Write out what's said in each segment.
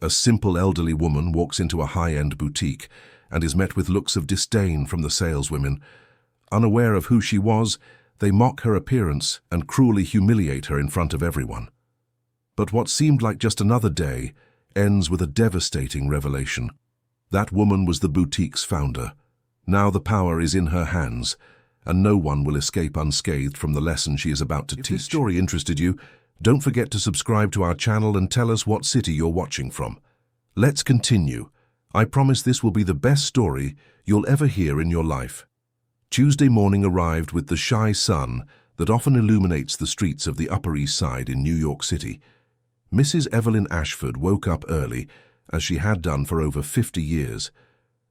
A simple elderly woman walks into a high-end boutique and is met with looks of disdain from the saleswomen. Unaware of who she was, they mock her appearance and cruelly humiliate her in front of everyone. But what seemed like just another day ends with a devastating revelation. That woman was the boutique's founder. Now the power is in her hands, and no one will escape unscathed from the lesson she is about to teach. If this story interested you, don't forget to subscribe to our channel and tell us what city you're watching from. Let's continue. I promise this will be the best story you'll ever hear in your life. Tuesday morning arrived with the shy sun that often illuminates the streets of the Upper East Side in New York City. Mrs. Evelyn Ashford woke up early, as she had done for over 50 years.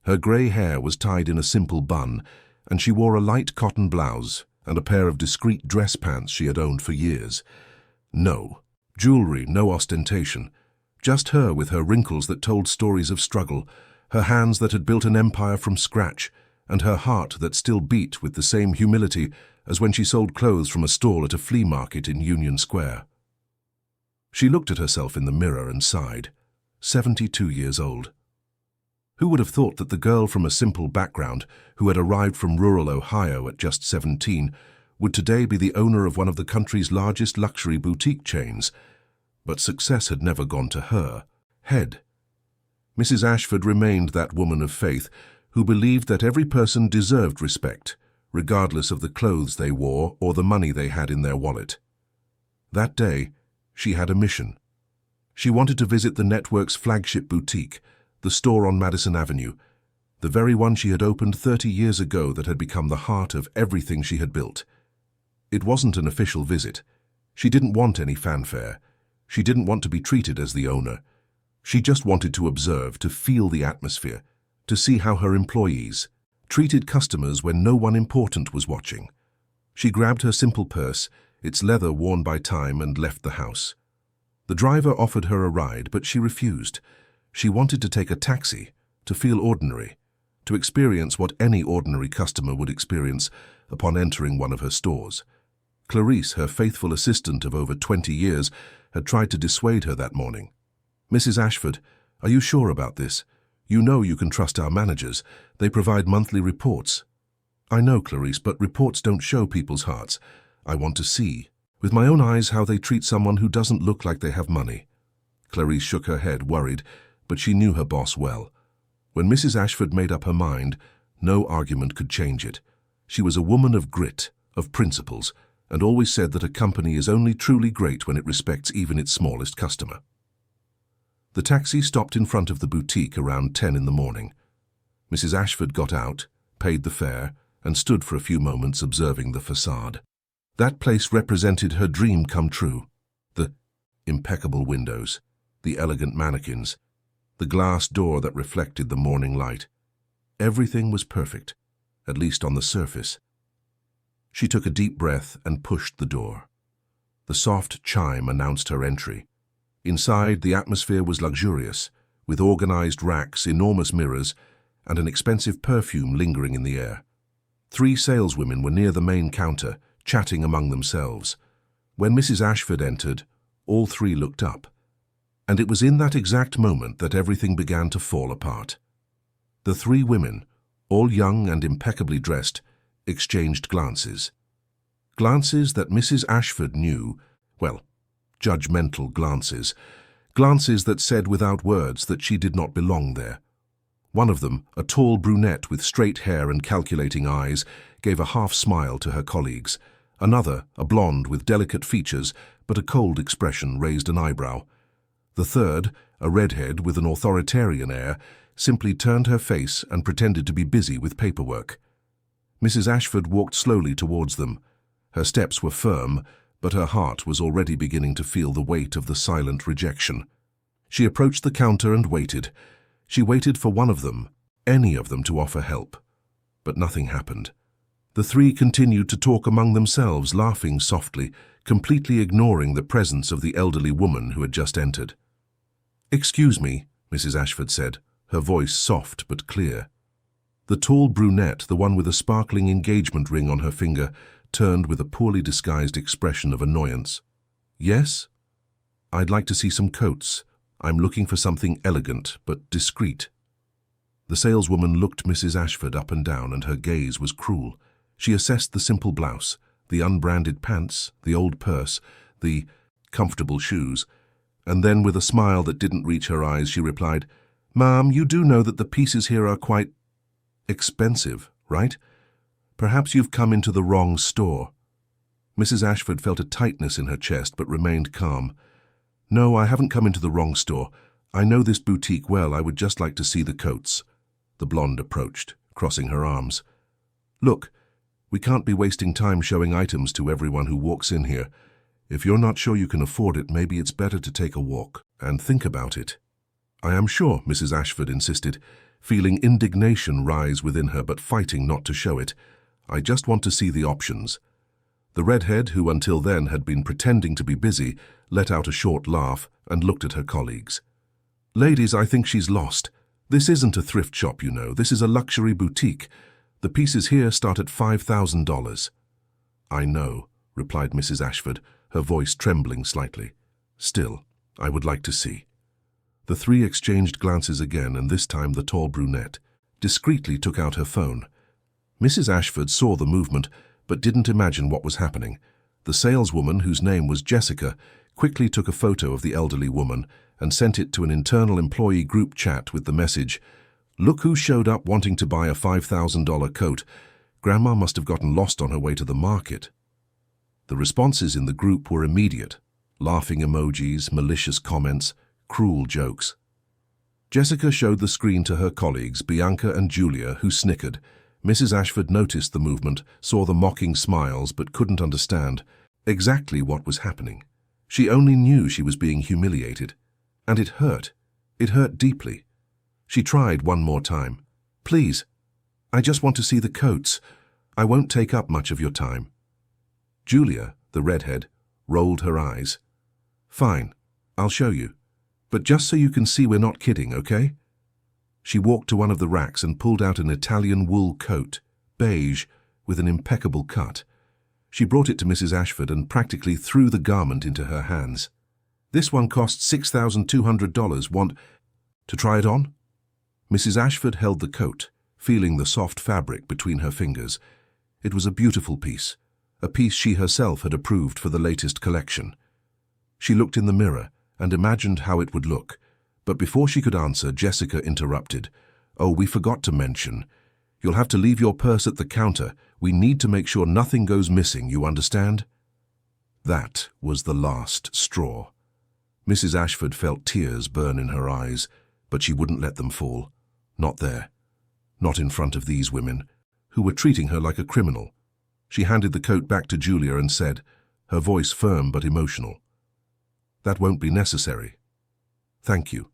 Her grey hair was tied in a simple bun, and she wore a light cotton blouse and a pair of discreet dress pants she had owned for years. No jewelry, no ostentation. Just her with her wrinkles that told stories of struggle, her hands that had built an empire from scratch, and her heart that still beat with the same humility as when she sold clothes from a stall at a flea market in Union Square. She looked at herself in the mirror and sighed. 72 years old. Who would have thought that the girl from a simple background, who had arrived from rural Ohio at just 17, would today be the owner of one of the country's largest luxury boutique chains? But success had never gone to her head. Mrs. Ashford remained that woman of faith who believed that every person deserved respect, regardless of the clothes they wore or the money they had in their wallet. That day, she had a mission. She wanted to visit the network's flagship boutique, the store on Madison Avenue, the very one she had opened 30 years ago that had become the heart of everything she had built. It wasn't an official visit. She didn't want any fanfare. She didn't want to be treated as the owner. She just wanted to observe, to feel the atmosphere, to see how her employees treated customers when no one important was watching. She grabbed her simple purse, its leather worn by time, and left the house. The driver offered her a ride, but she refused. She wanted to take a taxi, to feel ordinary, to experience what any ordinary customer would experience upon entering one of her stores. Clarice, her faithful assistant of over 20 years, had tried to dissuade her that morning. "Mrs. Ashford, are you sure about this? You know you can trust our managers. They provide monthly reports." "I know, Clarice, but reports don't show people's hearts. I want to see, with my own eyes, how they treat someone who doesn't look like they have money." Clarice shook her head, worried, but she knew her boss well. When Mrs. Ashford made up her mind, no argument could change it. She was a woman of grit, of principles, and always said that a company is only truly great when it respects even its smallest customer. The taxi stopped in front of the boutique around 10 in the morning. Mrs. Ashford got out, paid the fare, and stood for a few moments observing the facade. That place represented her dream come true. The impeccable windows, the elegant mannequins, the glass door that reflected the morning light. Everything was perfect, at least on the surface. She took a deep breath and pushed the door. The soft chime announced her entry. Inside, the atmosphere was luxurious, with organized racks, enormous mirrors, and an expensive perfume lingering in the air. 3 saleswomen were near the main counter, chatting among themselves. When Mrs. Ashford entered, all 3 looked up. And it was in that exact moment that everything began to fall apart. The 3 women, all young and impeccably dressed, exchanged glances. Glances that Mrs. Ashford knew, well, judgmental glances. Glances that said without words that she did not belong there. One of them, a tall brunette with straight hair and calculating eyes, gave a half-smile to her colleagues. Another, a blonde with delicate features but a cold expression, raised an eyebrow. The third, a redhead with an authoritarian air, simply turned her face and pretended to be busy with paperwork. Mrs. Ashford walked slowly towards them. Her steps were firm, but her heart was already beginning to feel the weight of the silent rejection. She approached the counter and waited. She waited for one of them, any of them, to offer help. But nothing happened. The 3 continued to talk among themselves, laughing softly, completely ignoring the presence of the elderly woman who had just entered. "Excuse me," Mrs. Ashford said, her voice soft but clear. The tall brunette, the one with a sparkling engagement ring on her finger, turned with a poorly disguised expression of annoyance. "Yes? I'd like to see some coats," I'm looking for something elegant but discreet." The saleswoman looked Mrs. Ashford up and down, and her gaze was cruel. She assessed the simple blouse, the unbranded pants, the old purse, the comfortable shoes, and then with a smile that didn't reach her eyes, she replied, "Ma'am, you do know that the pieces here are quite expensive, right? Perhaps you've come into the wrong store." Mrs. Ashford felt a tightness in her chest but remained calm. "No, I haven't come into the wrong store. I know this boutique well. I would just like to see the coats." The blonde approached, crossing her arms. "Look, we can't be wasting time showing items to everyone who walks in here. If you're not sure you can afford it, maybe it's better to take a walk and think about it." "I am sure," Mrs. Ashford insisted, feeling indignation rise within her but fighting not to show it. "I just want to see the options." The redhead, who until then had been pretending to be busy, let out a short laugh and looked at her colleagues. "Ladies, I think she's lost. This isn't a thrift shop, you know. This is a luxury boutique. The pieces here start at $5,000. "I know," replied Mrs. Ashford, her voice trembling slightly. "Still, I would like to see." The three exchanged glances again, and this time the tall brunette discreetly took out her phone. Mrs. Ashford saw the movement, but didn't imagine what was happening. The saleswoman, whose name was Jessica, quickly took a photo of the elderly woman and sent it to an internal employee group chat with the message, "Look who showed up wanting to buy a $5,000 coat. Grandma must have gotten lost on her way to the market." The responses in the group were immediate. Laughing emojis, malicious comments, cruel jokes. Jessica showed the screen to her colleagues, Bianca and Julia, who snickered. Mrs. Ashford noticed the movement, saw the mocking smiles, but couldn't understand exactly what was happening. She only knew she was being humiliated. And it hurt. It hurt deeply. She tried one more time. "Please, I just want to see the coats. I won't take up much of your time." Julia, the redhead, rolled her eyes. "Fine, I'll show you. But just so you can see we're not kidding, okay?" She walked to one of the racks and pulled out an Italian wool coat, beige, with an impeccable cut. She brought it to Mrs. Ashford and practically threw the garment into her hands. "This one costs $6,200. Want to try it on?" Mrs. Ashford held the coat, feeling the soft fabric between her fingers. It was a beautiful piece, a piece she herself had approved for the latest collection. She looked in the mirror and imagined how it would look, but before she could answer, Jessica interrupted. "Oh, we forgot to mention. You'll have to leave your purse at the counter. We need to make sure nothing goes missing, you understand?" That was the last straw. Mrs. Ashford felt tears burn in her eyes, but she wouldn't let them fall. Not there. Not in front of these women, who were treating her like a criminal. She handed the coat back to Julia and said, her voice firm but emotional, "That won't be necessary. Thank you."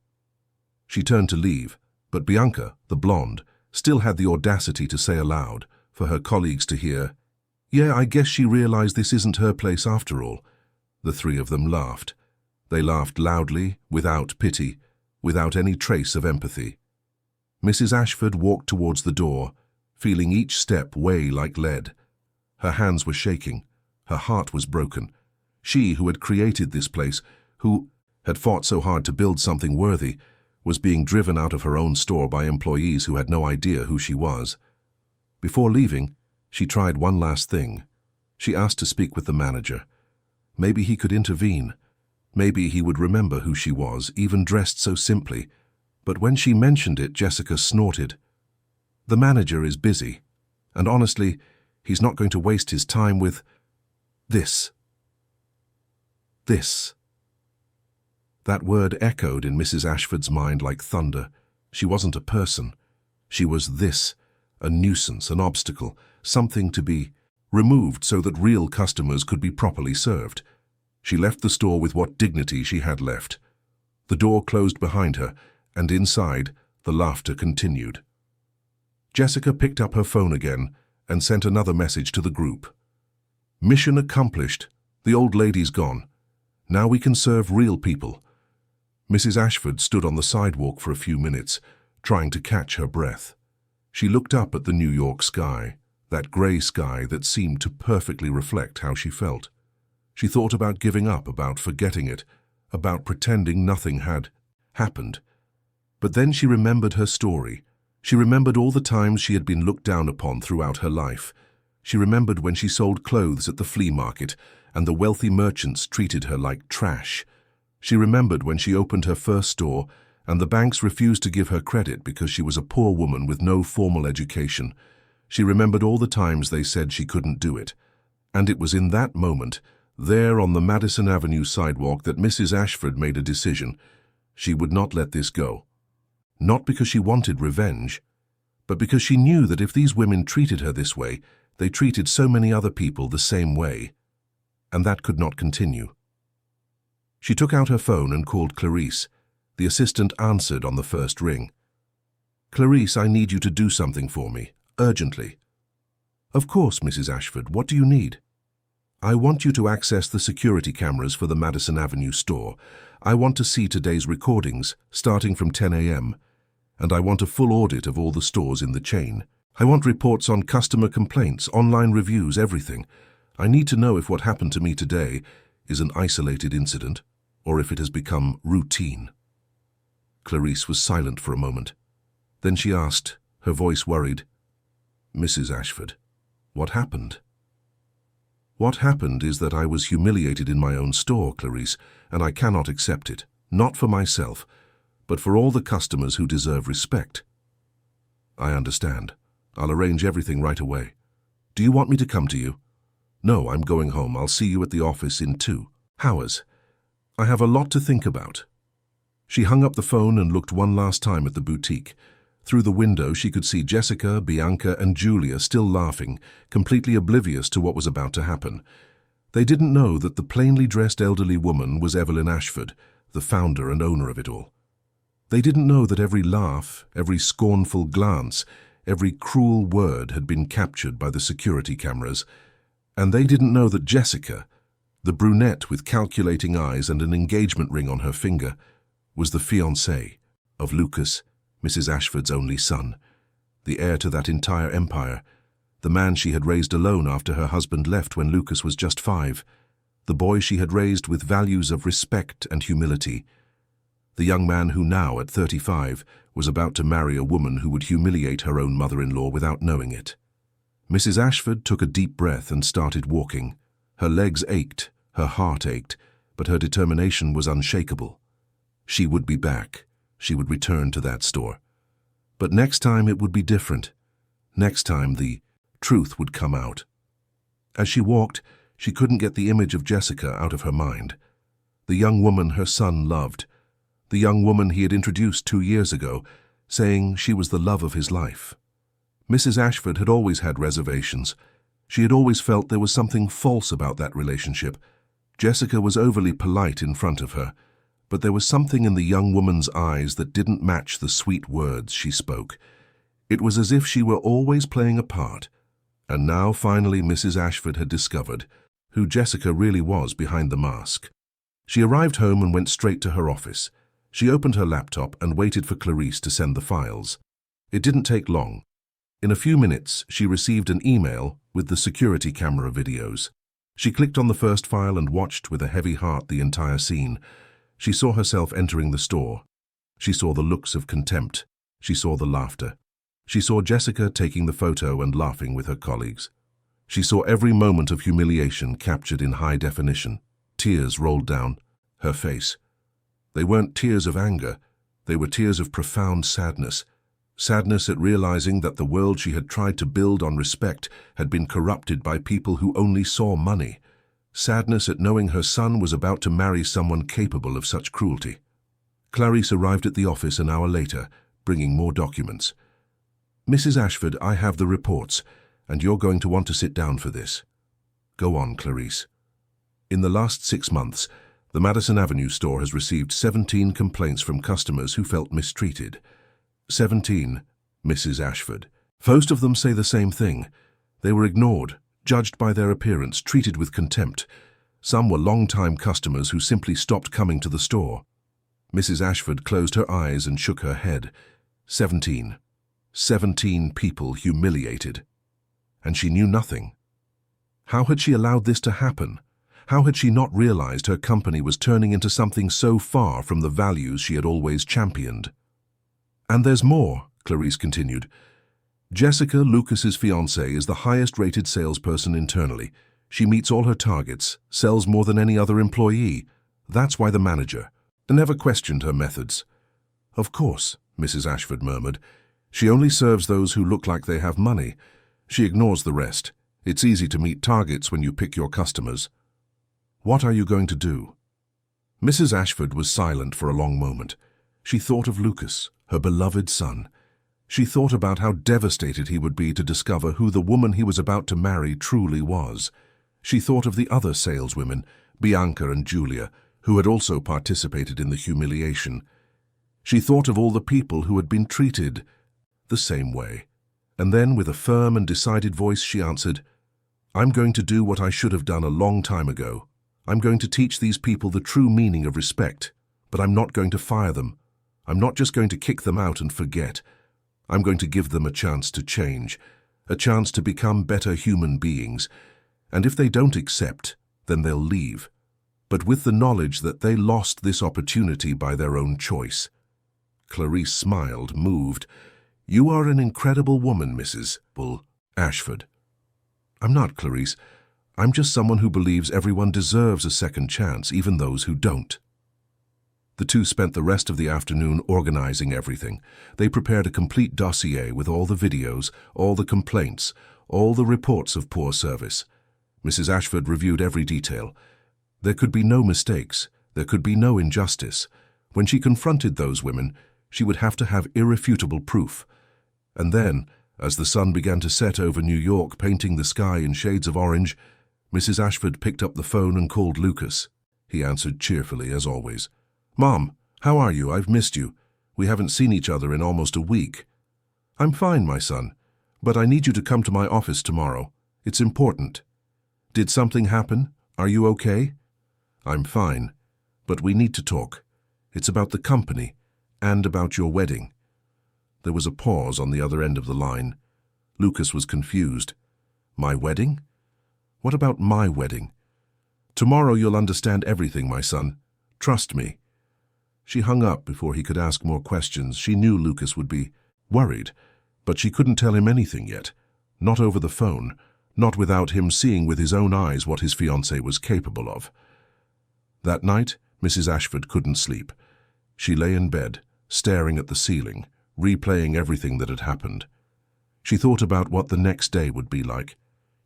She turned to leave, but Bianca, the blonde, still had the audacity to say aloud, for her colleagues to hear, "Yeah, I guess she realized this isn't her place after all." The three of them laughed. They laughed loudly, without pity, without any trace of empathy. Mrs. Ashford walked towards the door, feeling each step weigh like lead. Her hands were shaking. Her heart was broken. She, who had created this place, who had fought so hard to build something worthy, was being driven out of her own store by employees who had no idea who she was. Before leaving, she tried one last thing. She asked to speak with the manager. Maybe he could intervene. Maybe he would remember who she was, even dressed so simply. But when she mentioned it, Jessica snorted. "The manager is busy, and honestly, he's not going to waste his time with this. This." That word echoed in Mrs. Ashford's mind like thunder. She wasn't a person. She was this, a nuisance, an obstacle, something to be removed so that real customers could be properly served. She left the store with what dignity she had left. The door closed behind her, and inside, the laughter continued. Jessica picked up her phone again and sent another message to the group. "Mission accomplished. The old lady's gone. Now we can serve real people." Mrs. Ashford stood on the sidewalk for a few minutes, trying to catch her breath. She looked up at the New York sky, that grey sky that seemed to perfectly reflect how she felt. She thought about giving up, about forgetting it, about pretending nothing had happened. But then she remembered her story. She remembered all the times she had been looked down upon throughout her life. She remembered when she sold clothes at the flea market and the wealthy merchants treated her like trash. She remembered when she opened her first store and the banks refused to give her credit because she was a poor woman with no formal education. She remembered all the times they said she couldn't do it. And it was in that moment, there on the Madison Avenue sidewalk, that Mrs. Ashford made a decision. She would not let this go. Not because she wanted revenge, but because she knew that if these women treated her this way, they treated so many other people the same way. And that could not continue. She took out her phone and called Clarice. The assistant answered on the first ring. "Clarice, I need you to do something for me, urgently." "Of course, Mrs. Ashford, what do you need?" "I want you to access the security cameras for the Madison Avenue store. I want to see today's recordings, starting from 10 a.m., and I want a full audit of all the stores in the chain. I want reports on customer complaints, online reviews, everything. I need to know if what happened to me today is an isolated incident, or if it has become routine." Clarice was silent for a moment. Then she asked, her voice worried, "Mrs. Ashford, what happened?" "What happened is that I was humiliated in my own store, Clarice, and I cannot accept it, not for myself, but for all the customers who deserve respect." "I understand. I'll arrange everything right away. Do you want me to come to you?" "No, I'm going home. I'll see you at the office in 2 hours. I have a lot to think about." She hung up the phone and looked one last time at the boutique. Through the window, she could see Jessica, Bianca, and Julia still laughing, completely oblivious to what was about to happen. They didn't know that the plainly dressed elderly woman was Evelyn Ashford, the founder and owner of it all. They didn't know that every laugh, every scornful glance, every cruel word had been captured by the security cameras. And they didn't know that Jessica, the brunette with calculating eyes and an engagement ring on her finger, was the fiancée of Lucas, Mrs. Ashford's only son, the heir to that entire empire, the man she had raised alone after her husband left when Lucas was just 5, the boy she had raised with values of respect and humility, the young man who now, at 35, was about to marry a woman who would humiliate her own mother-in-law without knowing it. Mrs. Ashford took a deep breath and started walking. Her legs ached, her heart ached, but her determination was unshakable. She would be back. She would return to that store. But next time it would be different. Next time the truth would come out. As she walked, she couldn't get the image of Jessica out of her mind. The young woman her son loved. The young woman he had introduced 2 years ago, saying she was the love of his life. Mrs. Ashford had always had reservations. She had always felt there was something false about that relationship. Jessica was overly polite in front of her, but there was something in the young woman's eyes that didn't match the sweet words she spoke. It was as if she were always playing a part. And now finally Mrs. Ashford had discovered who Jessica really was behind the mask. She arrived home and went straight to her office. She opened her laptop and waited for Clarice to send the files. It didn't take long. In a few minutes, she received an email with the security camera videos. She clicked on the first file and watched with a heavy heart the entire scene. She saw herself entering the store. She saw the looks of contempt. She saw the laughter. She saw Jessica taking the photo and laughing with her colleagues. She saw every moment of humiliation captured in high definition. Tears rolled down her face. They weren't tears of anger. They were tears of profound sadness. Sadness at realizing that the world she had tried to build on respect had been corrupted by people who only saw money. Sadness at knowing her son was about to marry someone capable of such cruelty. Clarice arrived at the office an hour later, bringing more documents. "Mrs. Ashford, I have the reports, and you're going to want to sit down for this." "Go on, Clarice." "In the last 6 months, the Madison Avenue store has received 17 complaints from customers who felt mistreated. 17, Mrs. Ashford. Most of them say the same thing. They were ignored, judged by their appearance, treated with contempt. Some were long-time customers who simply stopped coming to the store." Mrs. Ashford closed her eyes and shook her head. 17. 17 people humiliated. And she knew nothing. How had she allowed this to happen? How had she not realized her company was turning into something so far from the values she had always championed? "And there's more," Clarice continued. "Jessica, Lucas's fiancée, is the highest-rated salesperson internally. She meets all her targets, sells more than any other employee. That's why the manager never questioned her methods." "Of course," Mrs. Ashford murmured. "She only serves those who look like they have money. She ignores the rest. It's easy to meet targets when you pick your customers." "What are you going to do?" Mrs. Ashford was silent for a long moment. She thought of Lucas, her beloved son. She thought about how devastated he would be to discover who the woman he was about to marry truly was. She thought of the other saleswomen, Bianca and Julia, who had also participated in the humiliation. She thought of all the people who had been treated the same way. And then, with a firm and decided voice, she answered, "I'm going to do what I should have done a long time ago. I'm going to teach these people the true meaning of respect, but I'm not going to fire them. I'm not just going to kick them out and forget. I'm going to give them a chance to change, a chance to become better human beings. And if they don't accept, then they'll leave, but with the knowledge that they lost this opportunity by their own choice." Clarice smiled, moved. "You are an incredible woman, Mrs. Ashford." "I'm not, Clarice. I'm just someone who believes everyone deserves a second chance, even those who don't." The two spent the rest of the afternoon organizing everything. They prepared a complete dossier with all the videos, all the complaints, all the reports of poor service. Mrs. Ashford reviewed every detail. There could be no mistakes. There could be no injustice. When she confronted those women, she would have to have irrefutable proof. And then, as the sun began to set over New York, painting the sky in shades of orange, Mrs. Ashford picked up the phone and called Lucas. He answered cheerfully, as always. "Mom, how are you? I've missed you. We haven't seen each other in almost a week." "I'm fine, my son, but I need you to come to my office tomorrow. It's important." "Did something happen? Are you okay?" "I'm fine, but we need to talk. It's about the company and about your wedding." There was a pause on the other end of the line. Lucas was confused. "My wedding? What about my wedding?" "Tomorrow you'll understand everything, my son. Trust me." She hung up before he could ask more questions. She knew Lucas would be worried, but she couldn't tell him anything yet. Not over the phone, not without him seeing with his own eyes what his fiancée was capable of. That night, Mrs. Ashford couldn't sleep. She lay in bed, staring at the ceiling, replaying everything that had happened. She thought about what the next day would be like.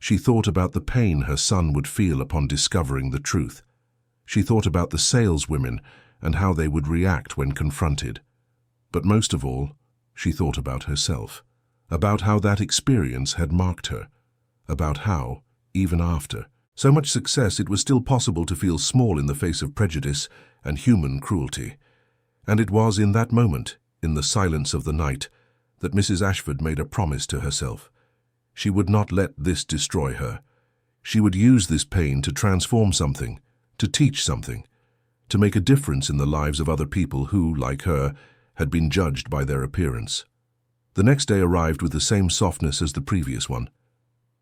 She thought about the pain her son would feel upon discovering the truth. She thought about the saleswomen and how they would react when confronted. But most of all, she thought about herself, about how that experience had marked her, about how, even after so much success, it was still possible to feel small in the face of prejudice and human cruelty. And it was in that moment, in the silence of the night, that Mrs. Ashford made a promise to herself. She would not let this destroy her. She would use this pain to transform something, to teach something, to make a difference in the lives of other people who, like her, had been judged by their appearance. The next day arrived with the same softness as the previous one.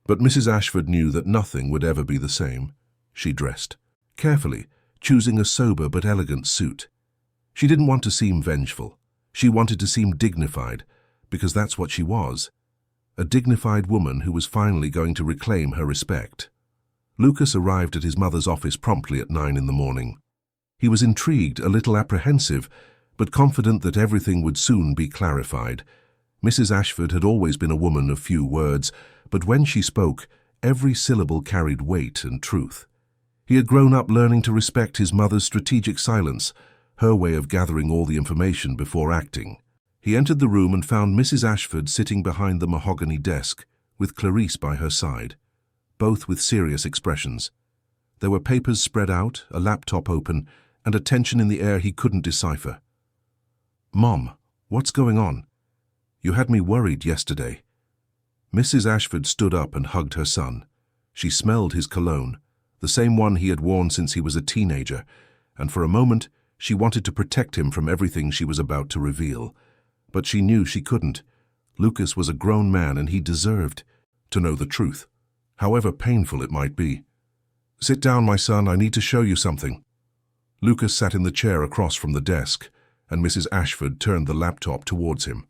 But Mrs. Ashford knew that nothing would ever be the same. She dressed carefully, choosing a sober but elegant suit. She didn't want to seem vengeful. She wanted to seem dignified, because that's what she was. A dignified woman who was finally going to reclaim her respect. Lucas arrived at his mother's office promptly at 9 in the morning. He was intrigued, a little apprehensive, but confident that everything would soon be clarified. Mrs. Ashford had always been a woman of few words, but when she spoke, every syllable carried weight and truth. He had grown up learning to respect his mother's strategic silence, her way of gathering all the information before acting. He entered the room and found Mrs. Ashford sitting behind the mahogany desk, with Clarice by her side, both with serious expressions. There were papers spread out, a laptop open, and a tension in the air he couldn't decipher. "Mom, what's going on? You had me worried yesterday." Mrs. Ashford stood up and hugged her son. She smelled his cologne, the same one he had worn since he was a teenager, and for a moment she wanted to protect him from everything she was about to reveal. But she knew she couldn't. Lucas was a grown man and he deserved to know the truth, however painful it might be. Sit down, my son, I need to show you something. Lucas sat in the chair across from the desk, and Mrs. Ashford turned the laptop towards him.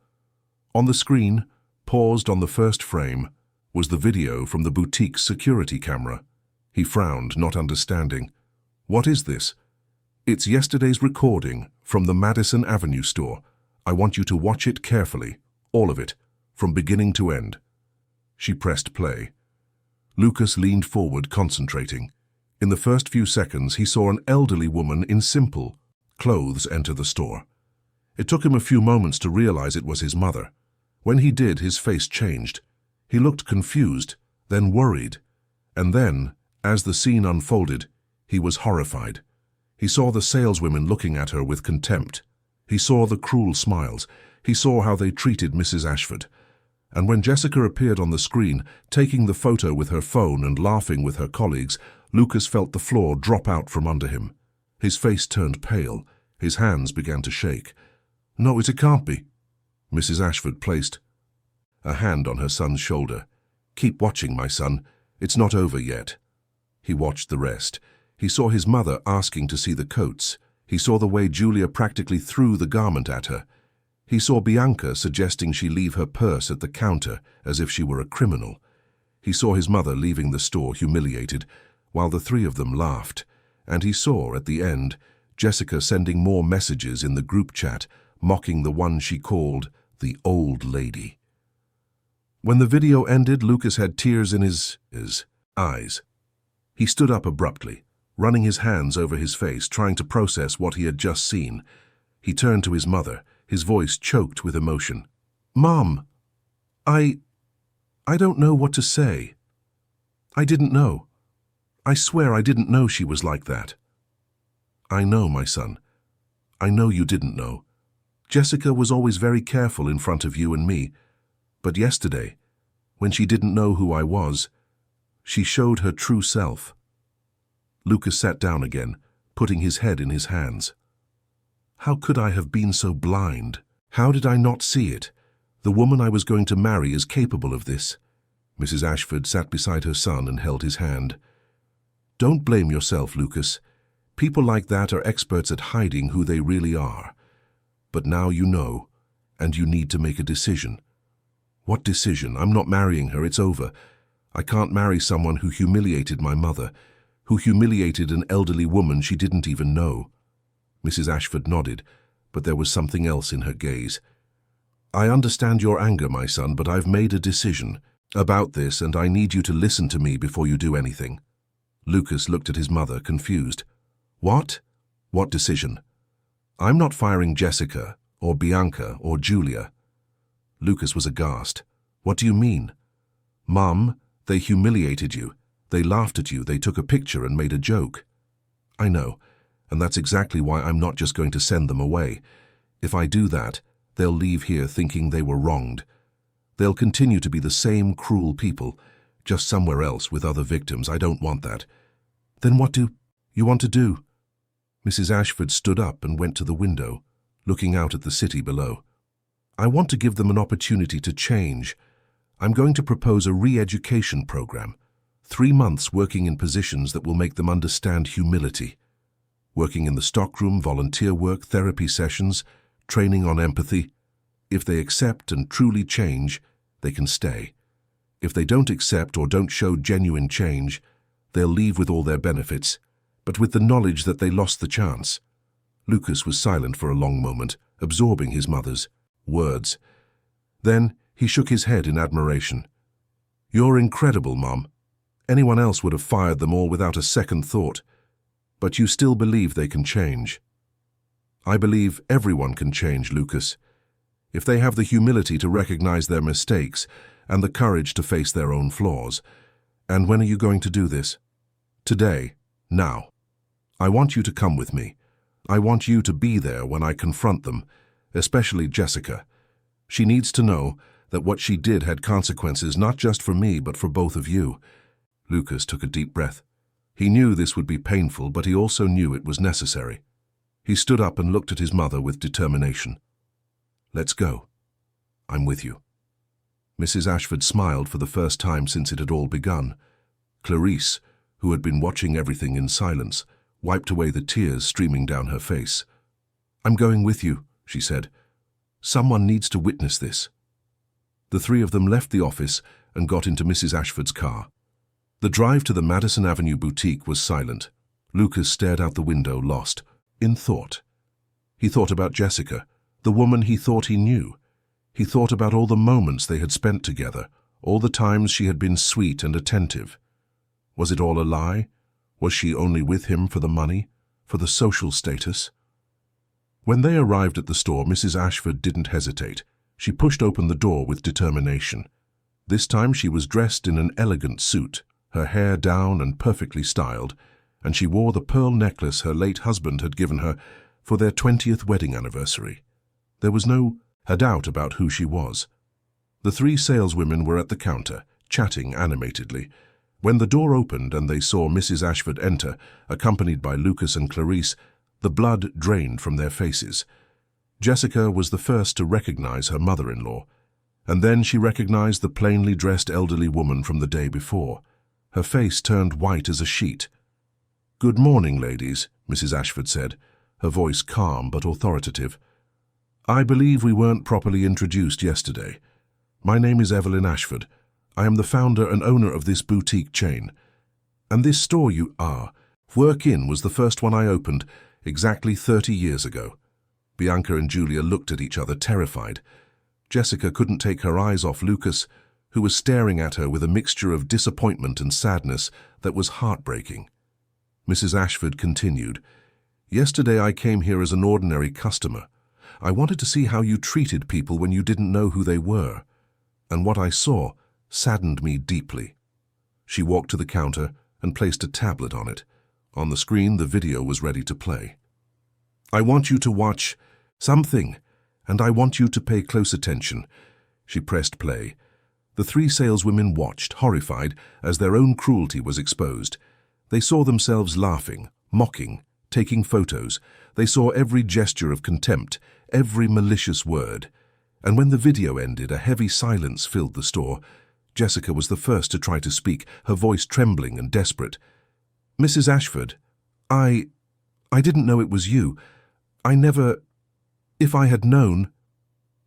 On the screen, paused on the first frame, was the video from the boutique's security camera. He frowned, not understanding. What is this? It's yesterday's recording from the Madison Avenue store. I want you to watch it carefully, all of it, from beginning to end. She pressed play. Lucas leaned forward, concentrating. In the first few seconds, he saw an elderly woman in simple clothes enter the store. It took him a few moments to realize it was his mother. When he did, his face changed. He looked confused, then worried. And then, as the scene unfolded, he was horrified. He saw the saleswomen looking at her with contempt. He saw the cruel smiles. He saw how they treated Mrs. Ashford. And when Jessica appeared on the screen, taking the photo with her phone and laughing with her colleagues, Lucas felt the floor drop out from under him. His face turned pale. His hands began to shake. No, it can't be. Mrs. Ashford placed a hand on her son's shoulder. Keep watching, my son. It's not over yet. He watched the rest. He saw his mother asking to see the coats. He saw the way Julia practically threw the garment at her. He saw Bianca suggesting she leave her purse at the counter as if she were a criminal. He saw his mother leaving the store humiliated, while the three of them laughed. And he saw, at the end, Jessica sending more messages in the group chat, mocking the one she called the old lady. When the video ended, Lucas had tears in his eyes. He stood up abruptly, running his hands over his face, trying to process what he had just seen. He turned to his mother, his voice choked with emotion. Mom, I don't know what to say. I didn't know. I swear I didn't know she was like that. I know, my son. I know you didn't know. Jessica was always very careful in front of you and me. But yesterday, when she didn't know who I was, she showed her true self. Lucas sat down again, putting his head in his hands. How could I have been so blind? How did I not see it? The woman I was going to marry is capable of this. Mrs. Ashford sat beside her son and held his hand. Don't blame yourself, Lucas. People like that are experts at hiding who they really are. But now you know, and you need to make a decision. What decision? I'm not marrying her, it's over. I can't marry someone who humiliated my mother, who humiliated an elderly woman she didn't even know. Mrs. Ashford nodded, but there was something else in her gaze. I understand your anger, my son, but I've made a decision about this, and I need you to listen to me before you do anything. Lucas looked at his mother, confused. What? What decision? I'm not firing Jessica, or Bianca, or Julia. Lucas was aghast. What do you mean? Mum, they humiliated you. They laughed at you. They took a picture and made a joke. I know, and that's exactly why I'm not just going to send them away. If I do that, they'll leave here thinking they were wronged. They'll continue to be the same cruel people, just somewhere else with other victims. I don't want that. Then what do you want to do? Mrs. Ashford stood up and went to the window, looking out at the city below. I want to give them an opportunity to change. I'm going to propose a re-education program. 3 months working in positions that will make them understand humility. Working in the stockroom, volunteer work, therapy sessions, training on empathy. If they accept and truly change, they can stay. If they don't accept or don't show genuine change, they'll leave with all their benefits, but with the knowledge that they lost the chance. Lucas was silent for a long moment, absorbing his mother's words. Then he shook his head in admiration. You're incredible, Mom. Anyone else would have fired them all without a second thought. But you still believe they can change. I believe everyone can change, Lucas, if they have the humility to recognize their mistakes and the courage to face their own flaws. And when are you going to do this? Today. Now. I want you to come with me. I want you to be there when I confront them, especially Jessica. She needs to know that what she did had consequences not just for me but for both of you. Lucas took a deep breath. He knew this would be painful, but he also knew it was necessary. He stood up and looked at his mother with determination. Let's go. I'm with you. Mrs. Ashford smiled for the first time since it had all begun. Clarice, who had been watching everything in silence, wiped away the tears streaming down her face. "I'm going with you," she said. "Someone needs to witness this." The three of them left the office and got into Mrs. Ashford's car. The drive to the Madison Avenue boutique was silent. Lucas stared out the window, lost in thought. He thought about Jessica, the woman he thought he knew. He thought about all the moments they had spent together, all the times she had been sweet and attentive. Was it all a lie? Was she only with him for the money, for the social status? When they arrived at the store, Mrs. Ashford didn't hesitate. She pushed open the door with determination. This time she was dressed in an elegant suit, her hair down and perfectly styled, and she wore the pearl necklace her late husband had given her for their 20th wedding anniversary. There was no doubt about who she was. The three saleswomen were at the counter, chatting animatedly. When the door opened and they saw Mrs. Ashford enter, accompanied by Lucas and Clarice, the blood drained from their faces. Jessica was the first to recognize her mother-in-law, and then she recognized the plainly dressed elderly woman from the day before. Her face turned white as a sheet. "Good morning, ladies," Mrs. Ashford said, her voice calm but authoritative. "I believe we weren't properly introduced yesterday. My name is Evelyn Ashford. I am the founder and owner of this boutique chain. And this store you work in was the first one I opened exactly 30 years ago." Bianca and Julia looked at each other, terrified. Jessica couldn't take her eyes off Lucas, who was staring at her with a mixture of disappointment and sadness that was heartbreaking. Mrs. Ashford continued, "Yesterday I came here as an ordinary customer. I wanted to see how you treated people when you didn't know who they were. And what I saw saddened me deeply." She walked to the counter and placed a tablet on it. On the screen, the video was ready to play. "I want you to watch something, and I want you to pay close attention." She pressed play. The three saleswomen watched, horrified, as their own cruelty was exposed. They saw themselves laughing, mocking, taking photos. They saw every gesture of contempt, every malicious word. And when the video ended, a heavy silence filled the store. Jessica was the first to try to speak, her voice trembling and desperate. "Mrs. Ashford, I didn't know it was you. I never... If I had known..."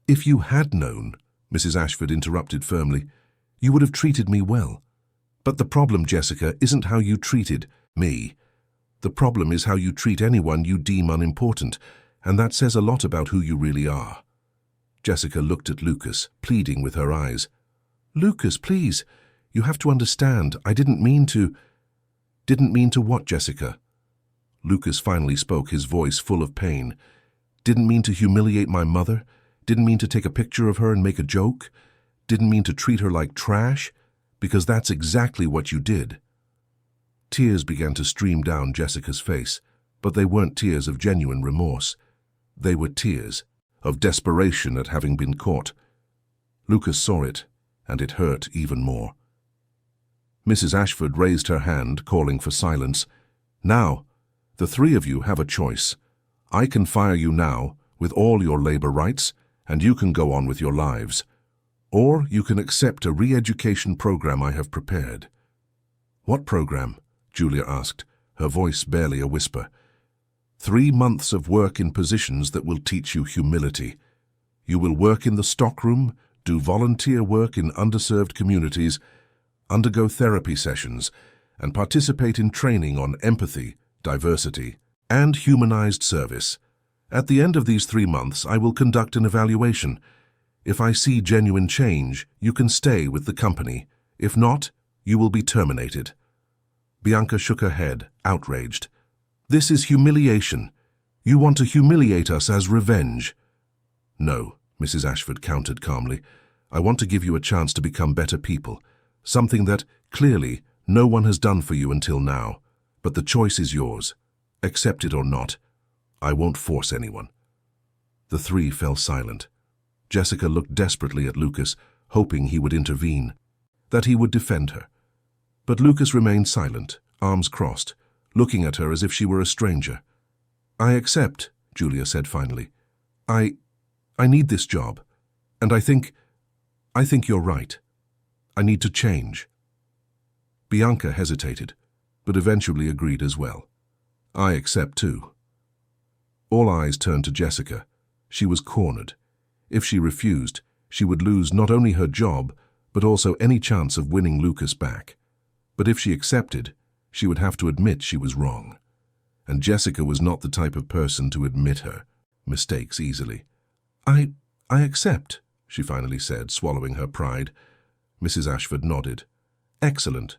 "If you had known," Mrs. Ashford interrupted firmly, "you would have treated me well. But the problem, Jessica, isn't how you treated me. The problem is how you treat anyone you deem unimportant, and that says a lot about who you really are." Jessica looked at Lucas, pleading with her eyes. "Lucas, please, you have to understand, I didn't mean to..." "Didn't mean to what, Jessica?" Lucas finally spoke, his voice full of pain. "Didn't mean to humiliate my mother? Didn't mean to take a picture of her and make a joke? Didn't mean to treat her like trash? Because that's exactly what you did." Tears began to stream down Jessica's face, but they weren't tears of genuine remorse. They were tears of desperation at having been caught. Lucas saw it, and it hurt even more. Mrs. Ashford raised her hand, calling for silence. "Now, the three of you have a choice. I can fire you now, with all your labor rights, and you can go on with your lives. Or you can accept a re-education program I have prepared." "What program?" Julia asked, her voice barely a whisper. 3 months of work in positions that will teach you humility. You will work in the stockroom, do volunteer work in underserved communities, undergo therapy sessions, and participate in training on empathy, diversity, and humanized service. At the end of these 3 months, I will conduct an evaluation. If I see genuine change, you can stay with the company. If not, you will be terminated." Bianca shook her head, outraged. "This is humiliation. You want to humiliate us as revenge." "No," Mrs. Ashford countered calmly. "I want to give you a chance to become better people, something that, clearly, no one has done for you until now. But the choice is yours. Accept it or not. I won't force anyone." The three fell silent. Jessica looked desperately at Lucas, hoping he would intervene, that he would defend her. But Lucas remained silent, arms crossed, looking at her as if she were a stranger. "I accept," Julia said finally. I need this job, and I think you're right. I need to change." Bianca hesitated, but eventually agreed as well. I accept too. All eyes turned to Jessica. She was cornered. If she refused, she would lose not only her job, but also any chance of winning Lucas back. But if she accepted, she would have to admit she was wrong. And Jessica was not the type of person to admit her mistakes easily. I accept, she finally said, swallowing her pride. Mrs. Ashford nodded. Excellent.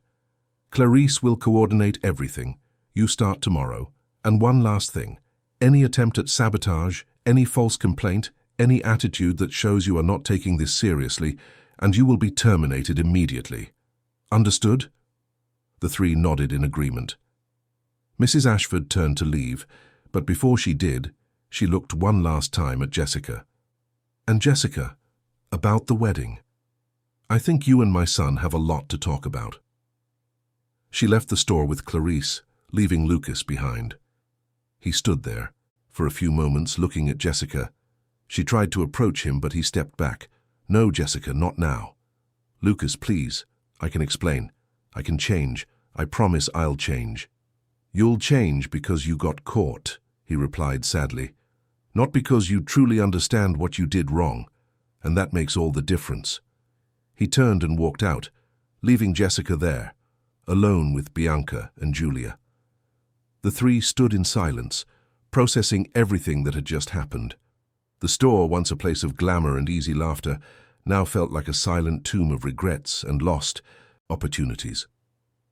Clarice will coordinate everything. You start tomorrow. And one last thing. Any attempt at sabotage, any false complaint, any attitude that shows you are not taking this seriously, and you will be terminated immediately. Understood? The three nodded in agreement. Mrs. Ashford turned to leave, but before she did, she looked one last time at Jessica. And Jessica, about the wedding. I think you and my son have a lot to talk about. She left the store with Clarice, leaving Lucas behind. He stood there, for a few moments, looking at Jessica. She tried to approach him, but he stepped back. No, Jessica, not now. Lucas, please. I can explain. I can change. I promise I'll change. You'll change because you got caught, he replied sadly. Not because you truly understand what you did wrong, and that makes all the difference. He turned and walked out, leaving Jessica there, alone with Bianca and Julia. The three stood in silence, processing everything that had just happened. The store, once a place of glamour and easy laughter, now felt like a silent tomb of regrets and lost opportunities.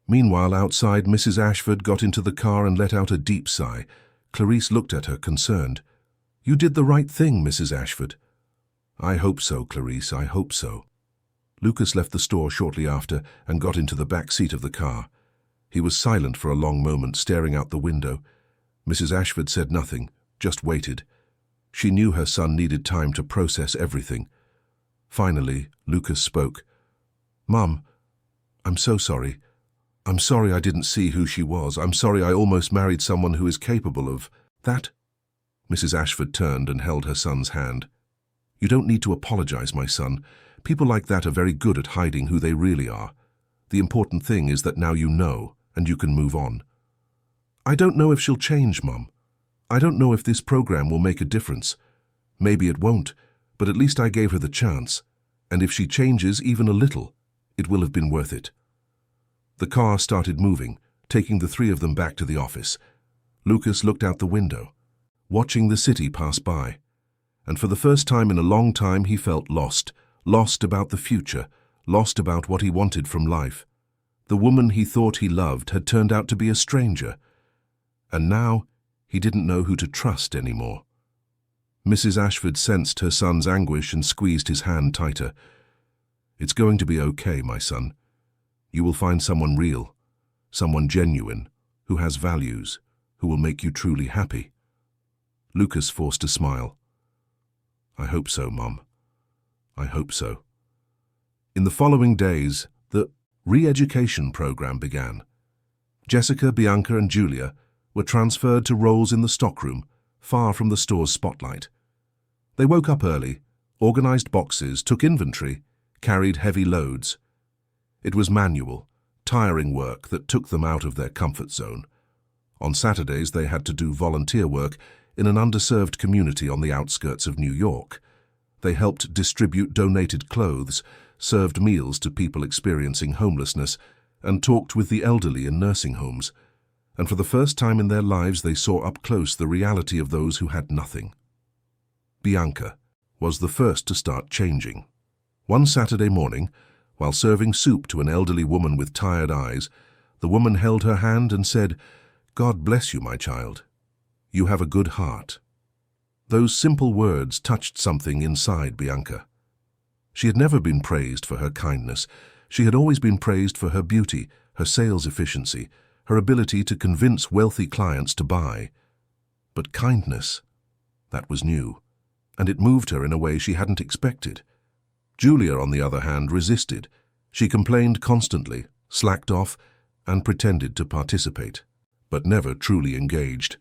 Meanwhile, outside, Mrs. Ashford got into the car and let out a deep sigh. Clarice looked at her, concerned. You did the right thing, Mrs. Ashford. I hope so, Clarice, I hope so. Lucas left the store shortly after and got into the back seat of the car. He was silent for a long moment, staring out the window. Mrs. Ashford said nothing, just waited. She knew her son needed time to process everything. Finally, Lucas spoke. Mum, I'm so sorry. I'm sorry I didn't see who she was. I'm sorry I almost married someone who is capable of that. Mrs. Ashford turned and held her son's hand. You don't need to apologize, my son. People like that are very good at hiding who they really are. The important thing is that now you know, and you can move on. I don't know if she'll change, Mum. I don't know if this program will make a difference. Maybe it won't, but at least I gave her the chance. And if she changes even a little, it will have been worth it. The car started moving, taking the three of them back to the office. Lucas looked out the window, watching the city pass by. And for the first time in a long time he felt lost about the future, lost about what he wanted from life. The woman he thought he loved had turned out to be a stranger. And now he didn't know who to trust anymore. Mrs. Ashford sensed her son's anguish and squeezed his hand tighter. It's going to be okay, my son. You will find someone real, someone genuine, who has values, who will make you truly happy. Lucas forced a smile. I hope so, Mum. I hope so. In the following days, the re-education program began. Jessica, Bianca, and Julia were transferred to roles in the stockroom, far from the store's spotlight. They woke up early, organized boxes, took inventory, carried heavy loads. It was manual, tiring work that took them out of their comfort zone. On Saturdays, they had to do volunteer work in an underserved community on the outskirts of New York. They helped distribute donated clothes, served meals to people experiencing homelessness, and talked with the elderly in nursing homes. And for the first time in their lives, they saw up close the reality of those who had nothing. Bianca was the first to start changing. One Saturday morning, while serving soup to an elderly woman with tired eyes, the woman held her hand and said, God bless you, my child. You have a good heart. Those simple words touched something inside Bianca. She had never been praised for her kindness. She had always been praised for her beauty, her sales efficiency, her ability to convince wealthy clients to buy. But kindness, that was new, and it moved her in a way she hadn't expected. Julia, on the other hand, resisted. She complained constantly, slacked off, and pretended to participate, but never truly engaged.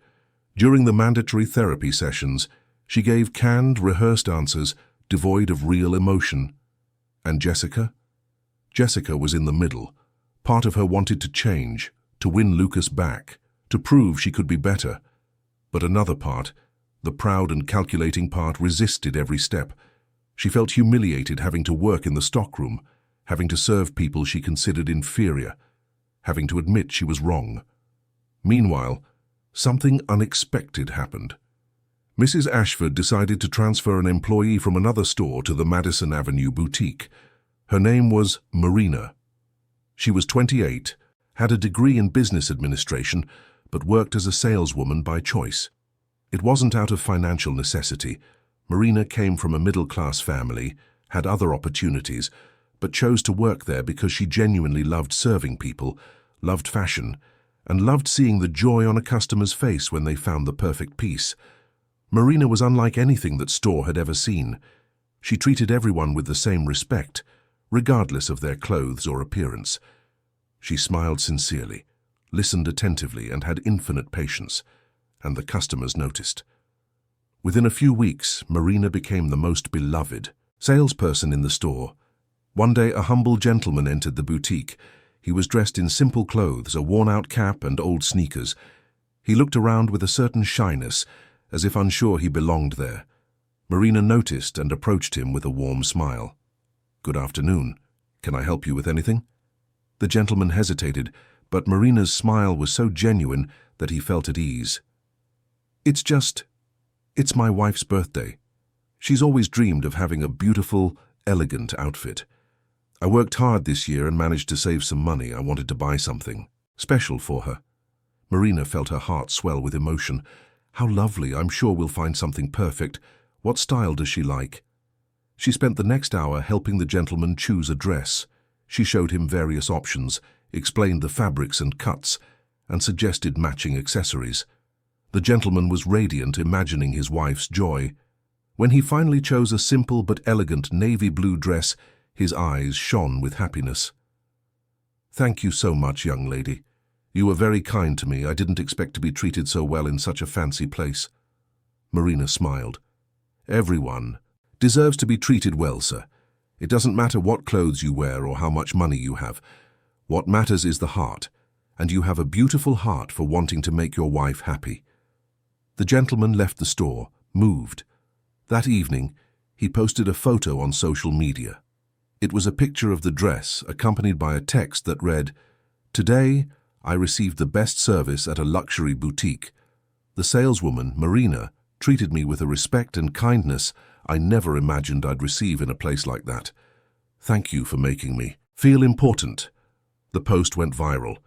During the mandatory therapy sessions, she gave canned, rehearsed answers devoid of real emotion. And Jessica? Jessica was in the middle. Part of her wanted to change, to win Lucas back, to prove she could be better. But another part, the proud and calculating part, resisted every step. She felt humiliated having to work in the stockroom, having to serve people she considered inferior, having to admit she was wrong. Meanwhile, something unexpected happened. Mrs. Ashford decided to transfer an employee from another store to the Madison Avenue boutique. Her name was Marina. She was 28, had a degree in business administration, but worked as a saleswoman by choice. It wasn't out of financial necessity. Marina came from a middle-class family, had other opportunities, but chose to work there because she genuinely loved serving people, loved fashion, and loved seeing the joy on a customer's face when they found the perfect piece. Marina was unlike anything that store had ever seen. She treated everyone with the same respect, regardless of their clothes or appearance. She smiled sincerely, listened attentively, and had infinite patience, and the customers noticed. Within a few weeks, Marina became the most beloved salesperson in the store. One day, a humble gentleman entered the boutique. He was dressed in simple clothes, a worn-out cap and old sneakers. He looked around with a certain shyness, as if unsure he belonged there. Marina noticed and approached him with a warm smile. "Good afternoon. Can I help you with anything?" The gentleman hesitated, but Marina's smile was so genuine that he felt at ease. It's my wife's birthday. She's always dreamed of having a beautiful, elegant outfit. I worked hard this year and managed to save some money. I wanted to buy something special for her." Marina felt her heart swell with emotion. "How lovely. I'm sure we'll find something perfect. What style does she like?" She spent the next hour helping the gentleman choose a dress. She showed him various options, explained the fabrics and cuts, and suggested matching accessories. The gentleman was radiant, imagining his wife's joy. When he finally chose a simple but elegant navy blue dress, his eyes shone with happiness. "Thank you so much, young lady. You were very kind to me. I didn't expect to be treated so well in such a fancy place." Marina smiled. "Everyone deserves to be treated well, sir. It doesn't matter what clothes you wear or how much money you have. What matters is the heart, and you have a beautiful heart for wanting to make your wife happy." The gentleman left the store, moved. That evening, he posted a photo on social media. It was a picture of the dress, accompanied by a text that read, "Today, I received the best service at a luxury boutique. The saleswoman, Marina, treated me with a respect and kindness I never imagined I'd receive in a place like that. Thank you for making me feel important." The post went viral.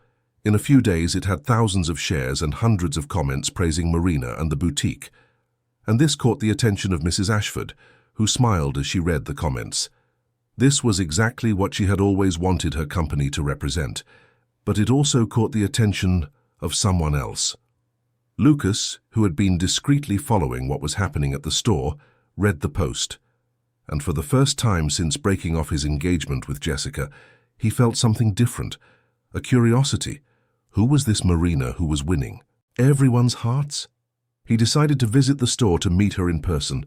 In a few days, it had thousands of shares and hundreds of comments praising Marina and the boutique. And this caught the attention of Mrs. Ashford, who smiled as she read the comments. This was exactly what she had always wanted her company to represent, but it also caught the attention of someone else. Lucas, who had been discreetly following what was happening at the store, read the post. And for the first time since breaking off his engagement with Jessica, he felt something different, a curiosity. Who was this Marina who was winning everyone's hearts? He decided to visit the store to meet her in person.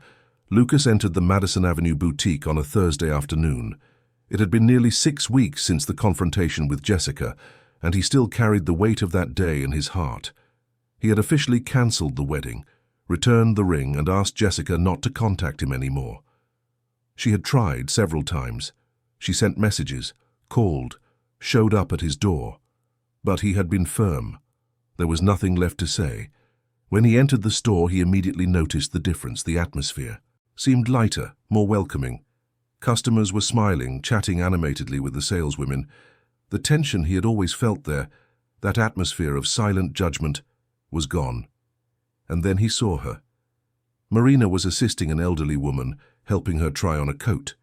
Lucas entered the Madison Avenue boutique on a Thursday afternoon. It had been nearly 6 weeks since the confrontation with Jessica, and he still carried the weight of that day in his heart. He had officially cancelled the wedding, returned the ring, and asked Jessica not to contact him anymore. She had tried several times. She sent messages, called, showed up at his door. But he had been firm. There was nothing left to say. When he entered the store, he immediately noticed the difference. The atmosphere seemed lighter, more welcoming. Customers were smiling, chatting animatedly with the saleswomen. The tension he had always felt there, that atmosphere of silent judgment, was gone. And then he saw her. Marina was assisting an elderly woman, helping her try on a coat.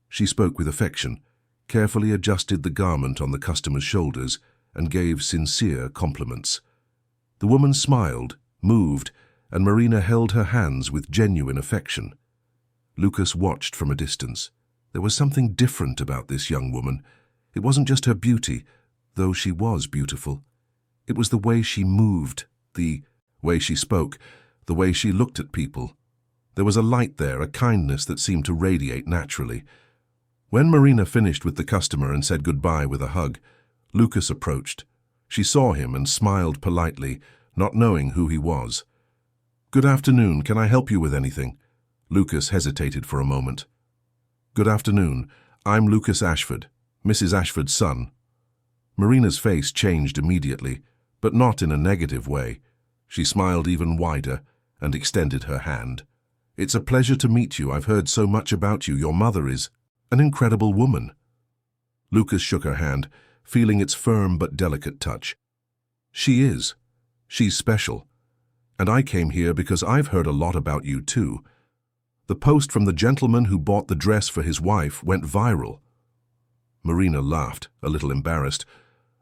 She spoke with affection, carefully adjusted the garment on the customer's shoulders, and gave sincere compliments. The woman smiled, moved, and Marina held her hands with genuine affection. Lucas watched from a distance. There was something different about this young woman. It wasn't just her beauty, though she was beautiful. It was the way she moved, the way she spoke, the way she looked at people. There was a light there, a kindness that seemed to radiate naturally. When Marina finished with the customer and said goodbye with a hug, Lucas approached. She saw him and smiled politely, not knowing who he was. "Good afternoon, can I help you with anything?" Lucas hesitated for a moment. "Good afternoon, I'm Lucas Ashford, Mrs. Ashford's son." Marina's face changed immediately, but not in a negative way. She smiled even wider and extended her hand. "It's a pleasure to meet you. I've heard so much about you. Your mother is an incredible woman." Lucas shook her hand, feeling its firm but delicate touch. "She is. She's special. And I came here because I've heard a lot about you too. The post from the gentleman who bought the dress for his wife went viral." Marina laughed, a little embarrassed.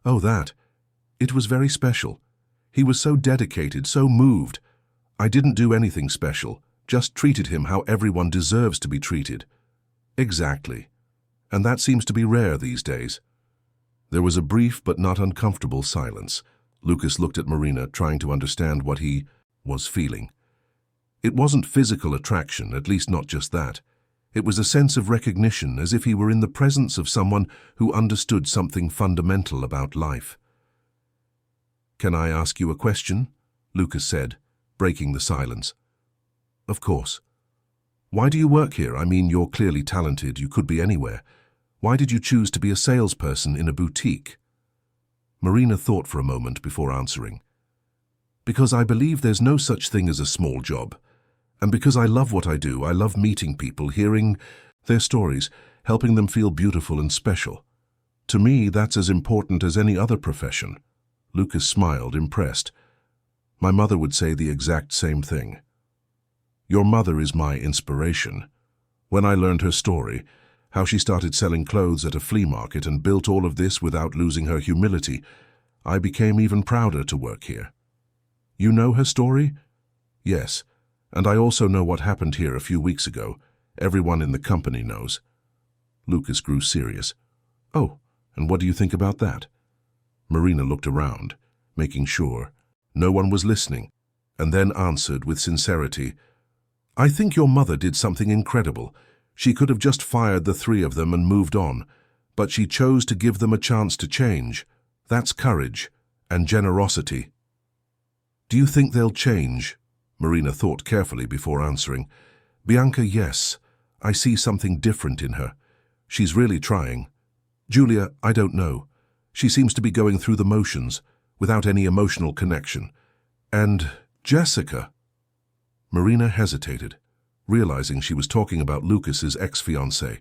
"Oh, that. It was very special. He was so dedicated, so moved. I didn't do anything special, just treated him how everyone deserves to be treated." "Exactly. And that seems to be rare these days." There was a brief but not uncomfortable silence. Lucas looked at Marina, trying to understand what he was feeling. It wasn't physical attraction, at least not just that. It was a sense of recognition, as if he were in the presence of someone who understood something fundamental about life. "Can I ask you a question?" Lucas said, breaking the silence. "Of course. Why do you work here? I mean, you're clearly talented. You could be anywhere. Why did you choose to be a salesperson in a boutique?" Marina thought for a moment before answering. "Because I believe there's no such thing as a small job. And because I love what I do, I love meeting people, hearing their stories, helping them feel beautiful and special. To me, that's as important as any other profession." Lucas smiled, impressed. "My mother would say the exact same thing." "Your mother is my inspiration. When I learned her story, how she started selling clothes at a flea market and built all of this without losing her humility, I became even prouder to work here." "You know her story?" "Yes, and I also know what happened here a few weeks ago. Everyone in the company knows." Lucas grew serious. "Oh, and what do you think about that?" Marina looked around, making sure no one was listening, and then answered with sincerity, "I think your mother did something incredible. She could have just fired the three of them and moved on, but she chose to give them a chance to change. That's courage and generosity." "Do you think they'll change?" Marina thought carefully before answering. "Bianca, yes. I see something different in her. She's really trying. Julia, I don't know. She seems to be going through the motions, without any emotional connection. And Jessica." Marina hesitated, realizing she was talking about Lucas's ex-fiancée.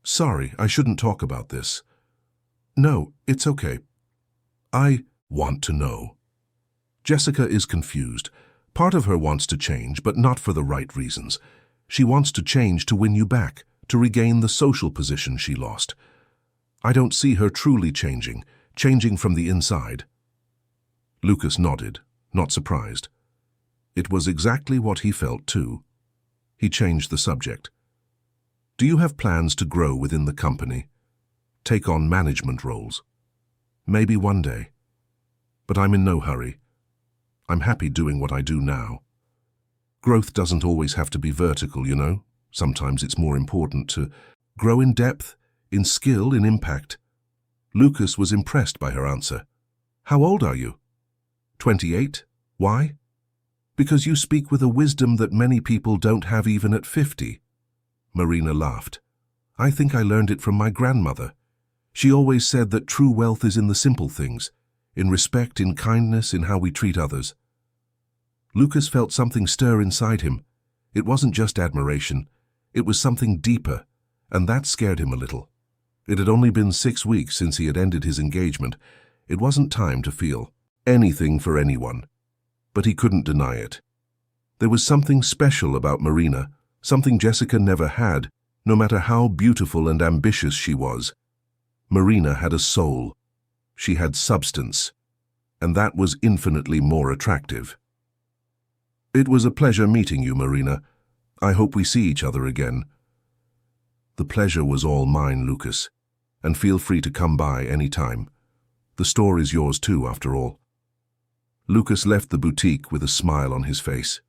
"Sorry, I shouldn't talk about this." "No, it's okay. I want to know." Jessica is confused. Part of her wants to change, but not for the right reasons. She wants to change to win you back, to regain the social position she lost. I don't see her truly changing from the inside." Lucas nodded, not surprised. It was exactly what he felt too. He changed the subject. "Do you have plans to grow within the company? Take on management roles?" "Maybe one day. But I'm in no hurry. I'm happy doing what I do now. Growth doesn't always have to be vertical, you know. Sometimes it's more important to grow in depth, in skill, in impact." Lucas was impressed by her answer. "How old are you?" 28. Why?" "Because you speak with a wisdom that many people don't have even at 50. Marina laughed. "I think I learned it from my grandmother. She always said that true wealth is in the simple things, in respect, in kindness, in how we treat others." Lucas felt something stir inside him. It wasn't just admiration. It was something deeper, and that scared him a little. It had only been 6 weeks since he had ended his engagement. It wasn't time to feel anything for anyone. But he couldn't deny it. There was something special about Marina, something Jessica never had, no matter how beautiful and ambitious she was. Marina had a soul. She had substance. And that was infinitely more attractive. "It was a pleasure meeting you, Marina. I hope we see each other again." "The pleasure was all mine, Lucas. And feel free to come by any time. The store is yours too, after all." Lucas left the boutique with a smile on his face.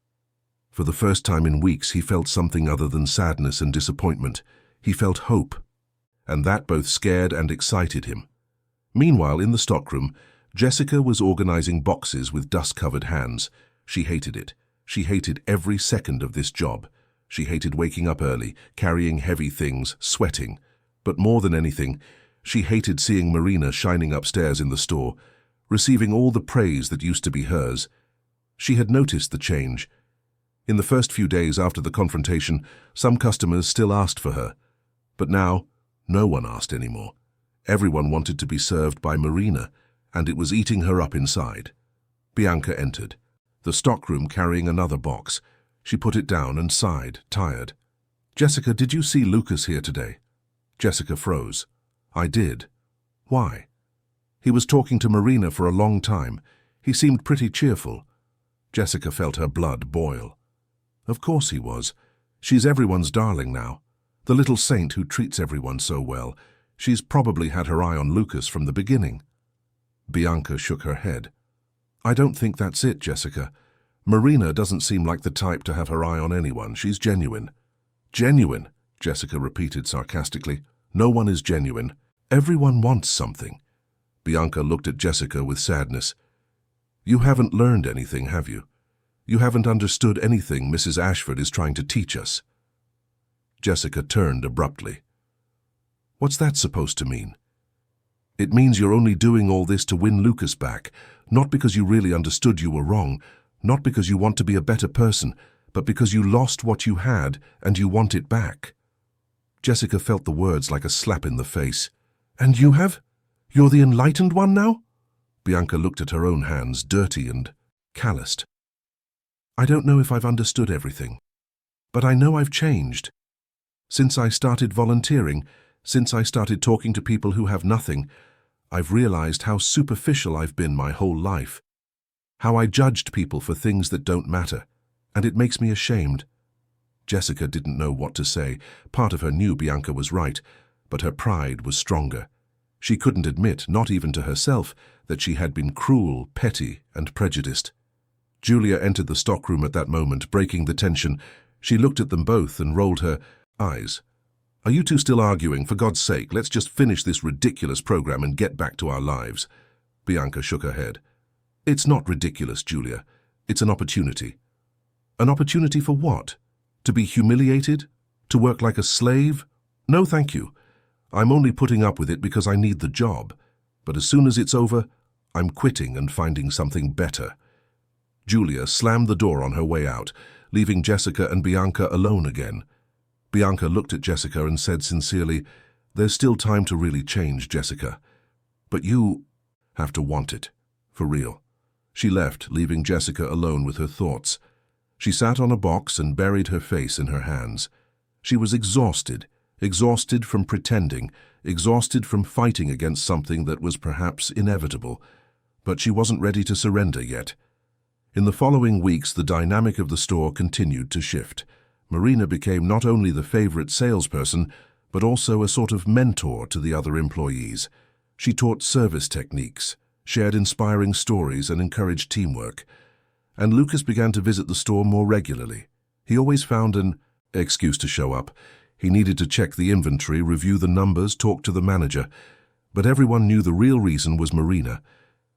For the first time in weeks, he felt something other than sadness and disappointment. He felt hope, and that both scared and excited him. Meanwhile, in the stockroom, Jessica was organizing boxes with dust-covered hands. She hated it. She hated every second of this job. She hated waking up early, carrying heavy things, sweating. But more than anything, she hated seeing Marina shining upstairs in the store, receiving all the praise that used to be hers. She had noticed the change. In the first few days after the confrontation, some customers still asked for her. But now, no one asked anymore. Everyone wanted to be served by Marina, and it was eating her up inside. Bianca entered, the stockroom carrying another box. She put it down and sighed, tired. "Jessica, did you see Lucas here today?" Jessica froze. "I did." "Why?" "He was talking to Marina for a long time. He seemed pretty cheerful." Jessica felt her blood boil. "Of course he was. She's everyone's darling now. The little saint who treats everyone so well. She's probably had her eye on Lucas from the beginning." Bianca shook her head. "I don't think that's it, Jessica. Marina doesn't seem like the type to have her eye on anyone. She's genuine." "Genuine," Jessica repeated sarcastically. "No one is genuine. Everyone wants something." Bianca looked at Jessica with sadness. "You haven't learned anything, have you? You haven't understood anything Mrs. Ashford is trying to teach us." Jessica turned abruptly. "What's that supposed to mean?" "It means you're only doing all this to win Lucas back, not because you really understood you were wrong, not because you want to be a better person, but because you lost what you had and you want it back." Jessica felt the words like a slap in the face. "And you have? You're the enlightened one now?" Bianca looked at her own hands, dirty and calloused. "I don't know if I've understood everything, but I know I've changed. Since I started volunteering, since I started talking to people who have nothing, I've realized how superficial I've been my whole life, how I judged people for things that don't matter, and it makes me ashamed." Jessica didn't know what to say. Part of her knew Bianca was right, but her pride was stronger. She couldn't admit, not even to herself, that she had been cruel, petty, and prejudiced. Julia entered the stockroom at that moment, breaking the tension. She looked at them both and rolled her eyes. "Are you two still arguing? For God's sake, let's just finish this ridiculous program and get back to our lives." Bianca shook her head. "It's not ridiculous, Julia. It's an opportunity." "An opportunity for what? To be humiliated? To work like a slave? No, thank you. I'm only putting up with it because I need the job. But as soon as it's over, I'm quitting and finding something better." Julia slammed the door on her way out, leaving Jessica and Bianca alone again. Bianca looked at Jessica and said sincerely, "There's still time to really change, Jessica. But you have to want it, for real." She left, leaving Jessica alone with her thoughts. She sat on a box and buried her face in her hands. She was exhausted, exhausted from pretending, exhausted from fighting against something that was perhaps inevitable. But she wasn't ready to surrender yet. In the following weeks, the dynamic of the store continued to shift. Marina became not only the favorite salesperson, but also a sort of mentor to the other employees. She taught service techniques, shared inspiring stories, and encouraged teamwork. And Lucas began to visit the store more regularly. He always found an excuse to show up. He needed to check the inventory, review the numbers, talk to the manager. But everyone knew the real reason was Marina.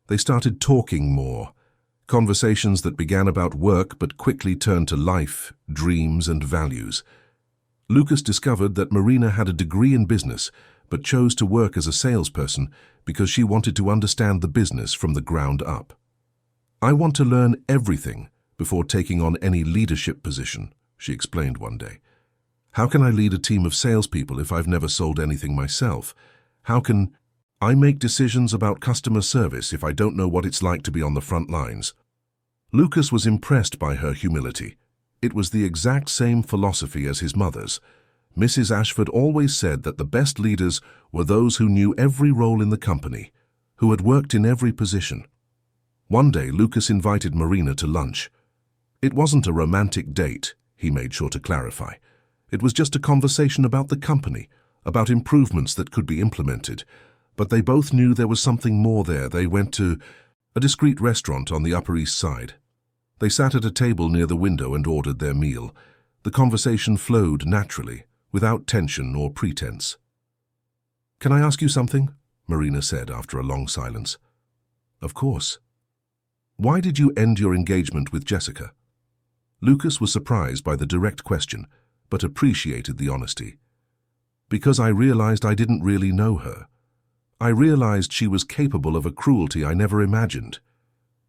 They started talking more. Conversations that began about work but quickly turned to life, dreams, and values. Lucas discovered that Marina had a degree in business, but chose to work as a salesperson because she wanted to understand the business from the ground up. "I want to learn everything before taking on any leadership position," she explained one day. "How can I lead a team of salespeople if I've never sold anything myself? How can I make decisions about customer service if I don't know what it's like to be on the front lines?" Lucas was impressed by her humility. It was the exact same philosophy as his mother's. Mrs. Ashford always said that the best leaders were those who knew every role in the company, who had worked in every position. One day, Lucas invited Marina to lunch. It wasn't a romantic date, he made sure to clarify. It was just a conversation about the company, about improvements that could be implemented. But they both knew there was something more there. They went to a discreet restaurant on the Upper East Side. They sat at a table near the window and ordered their meal. The conversation flowed naturally, without tension or pretense. "Can I ask you something?" Marina said after a long silence. Of course. Why did you end your engagement with Jessica? Lucas was surprised by the direct question, but appreciated the honesty. Because I realized I didn't really know her. I realized she was capable of a cruelty I never imagined.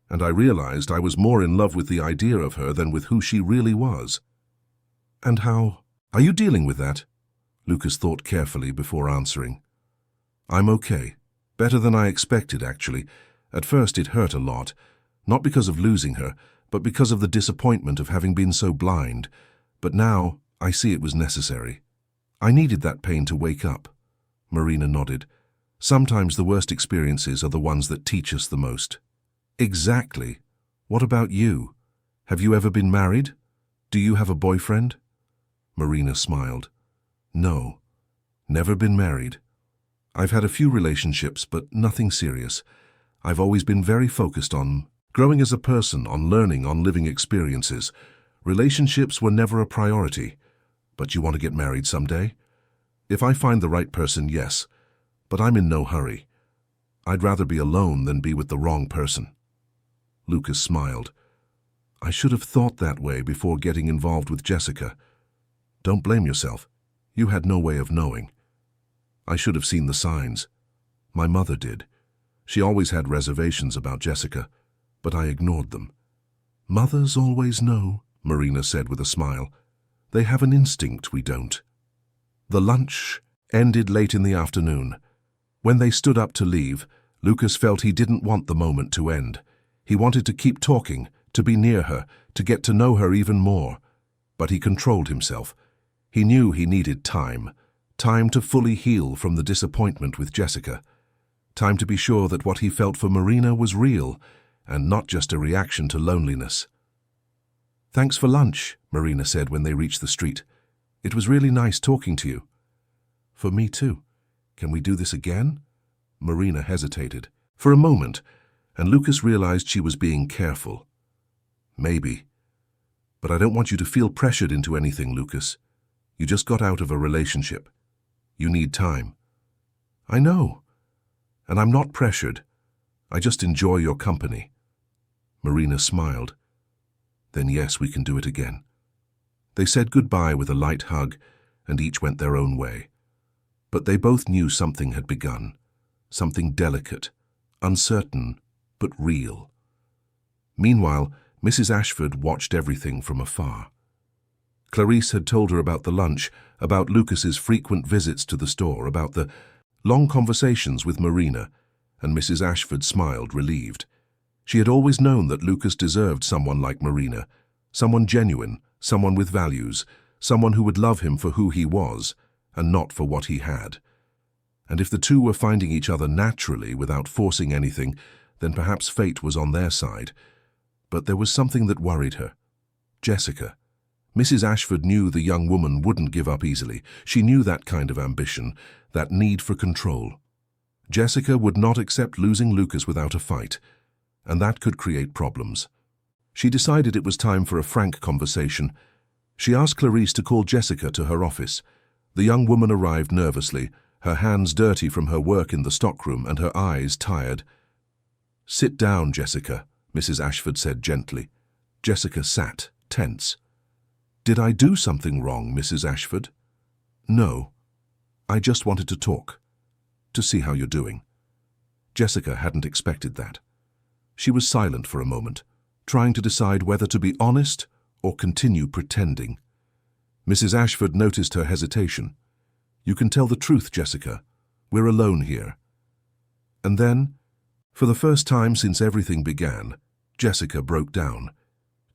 And I realized I was more in love with the idea of her than with who she really was. And how are you dealing with that? Lucas thought carefully before answering. I'm okay. Better than I expected, actually. At first it hurt a lot, not because of losing her, but because of the disappointment of having been so blind. But now I see it was necessary. I needed that pain to wake up. Marina nodded. Sometimes the worst experiences are the ones that teach us the most. Exactly. What about you? Have you ever been married? Do you have a boyfriend? Marina smiled. No, never been married. I've had a few relationships, but nothing serious. I've always been very focused on growing as a person, on learning, on living experiences. Relationships were never a priority. But you want to get married someday? If I find the right person, yes. But I'm in no hurry. I'd rather be alone than be with the wrong person. Lucas smiled. I should have thought that way before getting involved with Jessica. Don't blame yourself. You had no way of knowing. I should have seen the signs. My mother did. She always had reservations about Jessica, but I ignored them. Mothers always know, Marina said with a smile. They have an instinct we don't. The lunch ended late in the afternoon. When they stood up to leave, Lucas felt he didn't want the moment to end. He wanted to keep talking, to be near her, to get to know her even more. But he controlled himself. He knew he needed time. Time to fully heal from the disappointment with Jessica. Time to be sure that what he felt for Marina was real, and not just a reaction to loneliness. Thanks for lunch, Marina said when they reached the street. It was really nice talking to you. For me too. Can we do this again? Marina hesitated. For a moment, and Lucas realized she was being careful. Maybe. But I don't want you to feel pressured into anything, Lucas. You just got out of a relationship. You need time. I know. And I'm not pressured. I just enjoy your company. Marina smiled. Then yes, we can do it again. They said goodbye with a light hug, and each went their own way. But they both knew something had begun. Something delicate, uncertain, but real. Meanwhile, Mrs. Ashford watched everything from afar. Clarice had told her about the lunch, about Lucas's frequent visits to the store, about the long conversations with Marina, and Mrs. Ashford smiled, relieved. She had always known that Lucas deserved someone like Marina, someone genuine, someone with values, someone who would love him for who he was, and not for what he had. And if the two were finding each other naturally, without forcing anything, then perhaps fate was on their side. But there was something that worried her. Jessica. Mrs. Ashford knew the young woman wouldn't give up easily. She knew that kind of ambition, that need for control. Jessica would not accept losing Lucas without a fight, and that could create problems. She decided it was time for a frank conversation. She asked Clarice to call Jessica to her office. The young woman arrived nervously, her hands dirty from her work in the stockroom and her eyes tired. Sit down, Jessica, Mrs. Ashford said gently. Jessica sat, tense. Did I do something wrong, Mrs. Ashford? No. I just wanted to talk, to see how you're doing. Jessica hadn't expected that. She was silent for a moment, trying to decide whether to be honest or continue pretending. Mrs. Ashford noticed her hesitation. You can tell the truth, Jessica. We're alone here. And then, for the first time since everything began, Jessica broke down.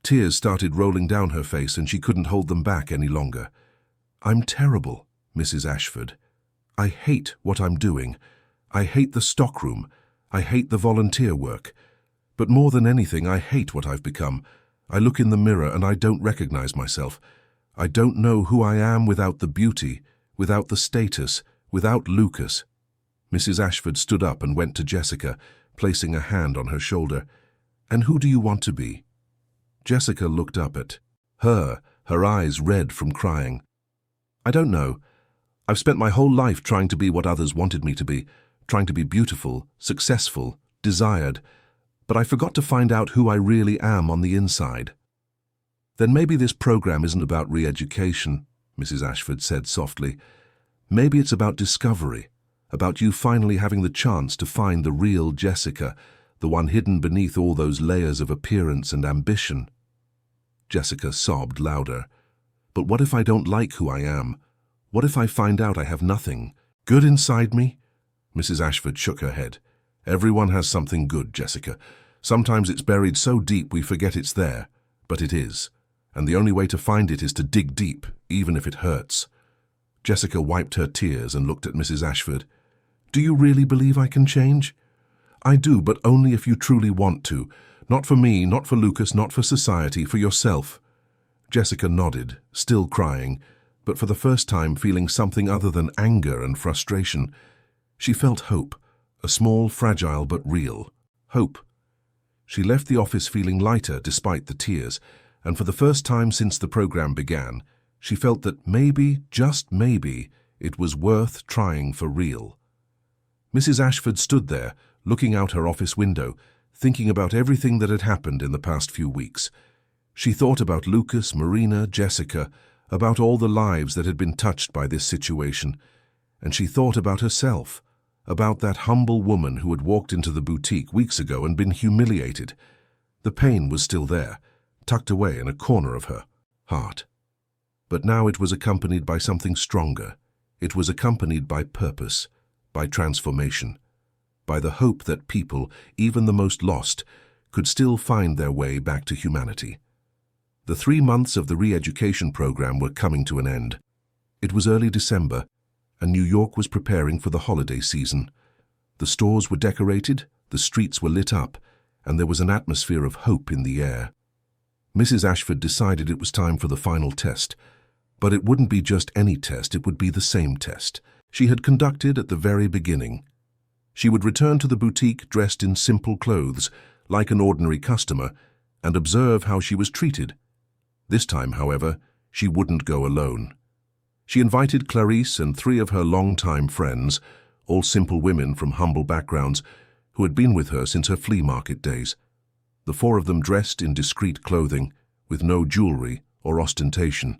Tears started rolling down her face and she couldn't hold them back any longer. I'm terrible, Mrs. Ashford. I hate what I'm doing. I hate the stockroom. I hate the volunteer work. But more than anything, I hate what I've become. I look in the mirror and I don't recognize myself. I don't know who I am without the beauty, without the status, without Lucas. Mrs. Ashford stood up and went to Jessica, placing a hand on her shoulder. And who do you want to be? Jessica looked up at her eyes red from crying. I don't know. I've spent my whole life trying to be what others wanted me to be, trying to be beautiful, successful, desired. but I forgot to find out who I really am on the inside." "Then maybe this program isn't about re-education," Mrs. Ashford said softly. "Maybe it's about discovery, about you finally having the chance to find the real Jessica, the one hidden beneath all those layers of appearance and ambition." Jessica sobbed louder. "But what if I don't like who I am? What if I find out I have nothing good inside me?" Mrs. Ashford shook her head. "Everyone has something good, Jessica. Sometimes it's buried so deep we forget it's there, but it is. And the only way to find it is to dig deep, even if it hurts." Jessica wiped her tears and looked at Mrs. Ashford. "Do you really believe I can change?" "I do, but only if you truly want to. Not for me, not for Lucas, not for society, for yourself." Jessica nodded, still crying, but for the first time feeling something other than anger and frustration. She felt hope, a small, fragile but real hope. She left the office feeling lighter despite the tears, and for the first time since the program began, she felt that maybe, just maybe, it was worth trying for real. Mrs. Ashford stood there, looking out her office window, thinking about everything that had happened in the past few weeks. She thought about Lucas, Marina, Jessica, about all the lives that had been touched by this situation, and she thought about herself, about that humble woman who had walked into the boutique weeks ago and been humiliated. The pain was still there, tucked away in a corner of her heart. But now it was accompanied by something stronger. It was accompanied by purpose, by transformation, by the hope that people, even the most lost, could still find their way back to humanity. The 3 months of the re-education program were coming to an end. It was early December, and New York was preparing for the holiday season. The stores were decorated, the streets were lit up, and there was an atmosphere of hope in the air. Mrs. Ashford decided it was time for the final test. But it wouldn't be just any test, it would be the same test she had conducted at the very beginning. She would return to the boutique dressed in simple clothes, like an ordinary customer, and observe how she was treated. This time, however, she wouldn't go alone. She invited Clarice and 3 of her long-time friends, all simple women from humble backgrounds, who had been with her since her flea market days. The 4 of them dressed in discreet clothing, with no jewelry or ostentation.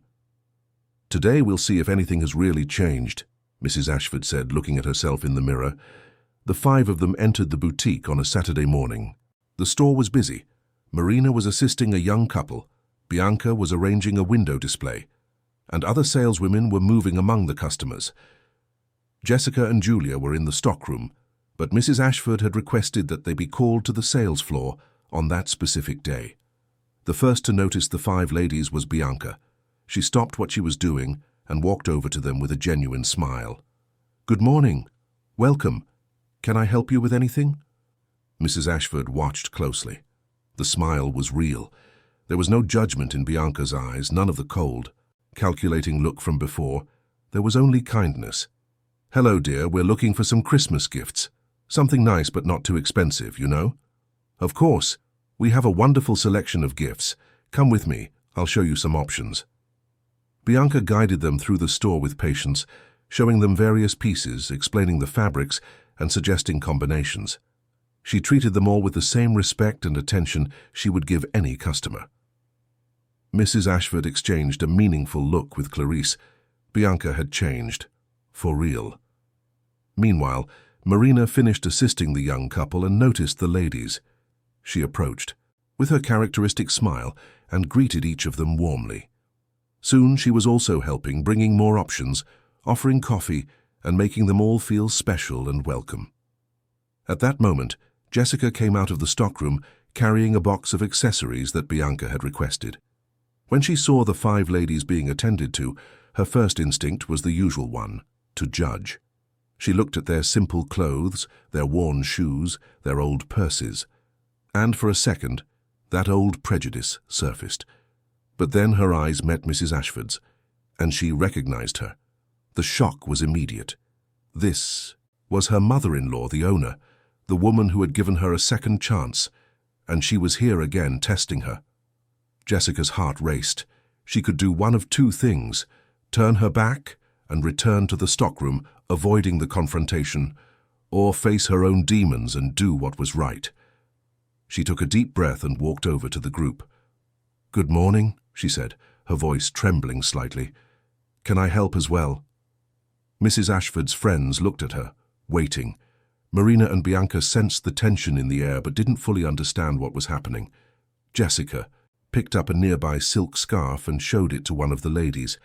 "Today we'll see if anything has really changed," Mrs. Ashford said, looking at herself in the mirror. The 5 of them entered the boutique on a Saturday morning. The store was busy. Marina was assisting a young couple, Bianca was arranging a window display, and other saleswomen were moving among the customers. Jessica and Julia were in the stockroom, but Mrs. Ashford had requested that they be called to the sales floor on that specific day. The first to notice the 5 ladies was Bianca. She stopped what she was doing and walked over to them with a genuine smile. "Good morning. Welcome. Can I help you with anything?" Mrs. Ashford watched closely. The smile was real. There was no judgment in Bianca's eyes, none of the cold, calculating look from before. There was only kindness. "Hello, dear, we're looking for some Christmas gifts. Something nice but not too expensive, you know?" "Of course. We have a wonderful selection of gifts. Come with me. I'll show you some options." Bianca guided them through the store with patience, showing them various pieces, explaining the fabrics, and suggesting combinations. She treated them all with the same respect and attention she would give any customer. Mrs. Ashford exchanged a meaningful look with Clarice. Bianca had changed. For real. Meanwhile, Marina finished assisting the young couple and noticed the ladies. She approached, with her characteristic smile, and greeted each of them warmly. Soon she was also helping, bringing more options, offering coffee, and making them all feel special and welcome. At that moment, Jessica came out of the stockroom carrying a box of accessories that Bianca had requested. When she saw the 5 ladies being attended to, her first instinct was the usual one, to judge. She looked at their simple clothes, their worn shoes, their old purses, and for a second, that old prejudice surfaced. But then her eyes met Mrs. Ashford's, and she recognized her. The shock was immediate. This was her mother-in-law, the owner, the woman who had given her a second chance, and she was here again testing her. Jessica's heart raced. She could do one of 2 things: turn her back and return to the stockroom, avoiding the confrontation, or face her own demons and do what was right. She took a deep breath and walked over to the group. "Good morning," she said, her voice trembling slightly. "Can I help as well?" Mrs. Ashford's friends looked at her, waiting. Marina and Bianca sensed the tension in the air but didn't fully understand what was happening. Jessica picked up a nearby silk scarf and showed it to one of the ladies.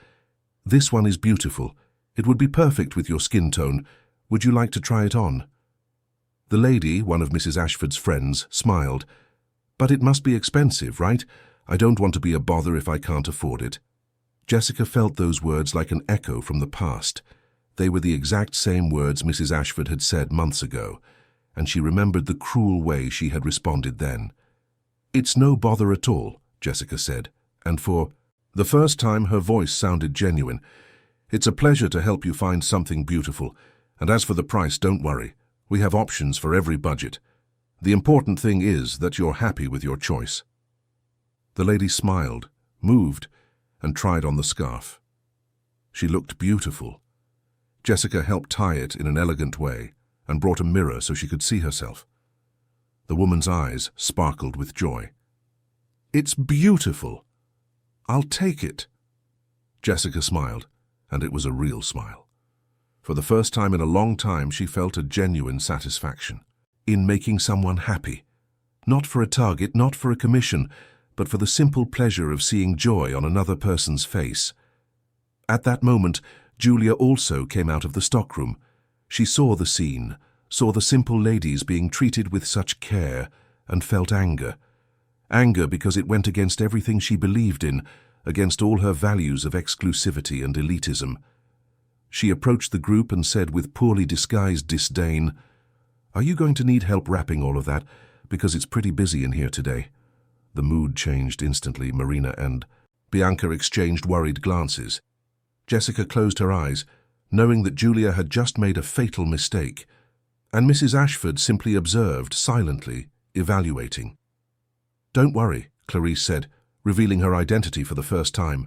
"This one is beautiful. It would be perfect with your skin tone. Would you like to try it on?" The lady, one of Mrs. Ashford's friends, smiled. "But it must be expensive, right? I don't want to be a bother if I can't afford it." Jessica felt those words like an echo from the past. They were the exact same words Mrs. Ashford had said months ago, and she remembered the cruel way she had responded then. "It's no bother at all," Jessica said, and for the first time her voice sounded genuine. "It's a pleasure to help you find something beautiful, and as for the price, don't worry. We have options for every budget. The important thing is that you're happy with your choice." The lady smiled, moved, and tried on the scarf. She looked beautiful. Jessica helped tie it in an elegant way and brought a mirror so she could see herself. The woman's eyes sparkled with joy. "It's beautiful. I'll take it." Jessica smiled, and it was a real smile. For the first time in a long time, she felt a genuine satisfaction in making someone happy. Not for a target, not for a commission, but for the simple pleasure of seeing joy on another person's face. At that moment, Julia also came out of the stockroom. She saw the scene, saw the simple ladies being treated with such care, and felt anger. Anger because it went against everything she believed in, against all her values of exclusivity and elitism. She approached the group and said with poorly disguised disdain, "Are you going to need help wrapping all of that? Because it's pretty busy in here today." The mood changed instantly. Marina and Bianca exchanged worried glances. Jessica closed her eyes, knowing that Julia had just made a fatal mistake, and Mrs. Ashford simply observed, silently, evaluating. "Don't worry," Clarice said, revealing her identity for the first time.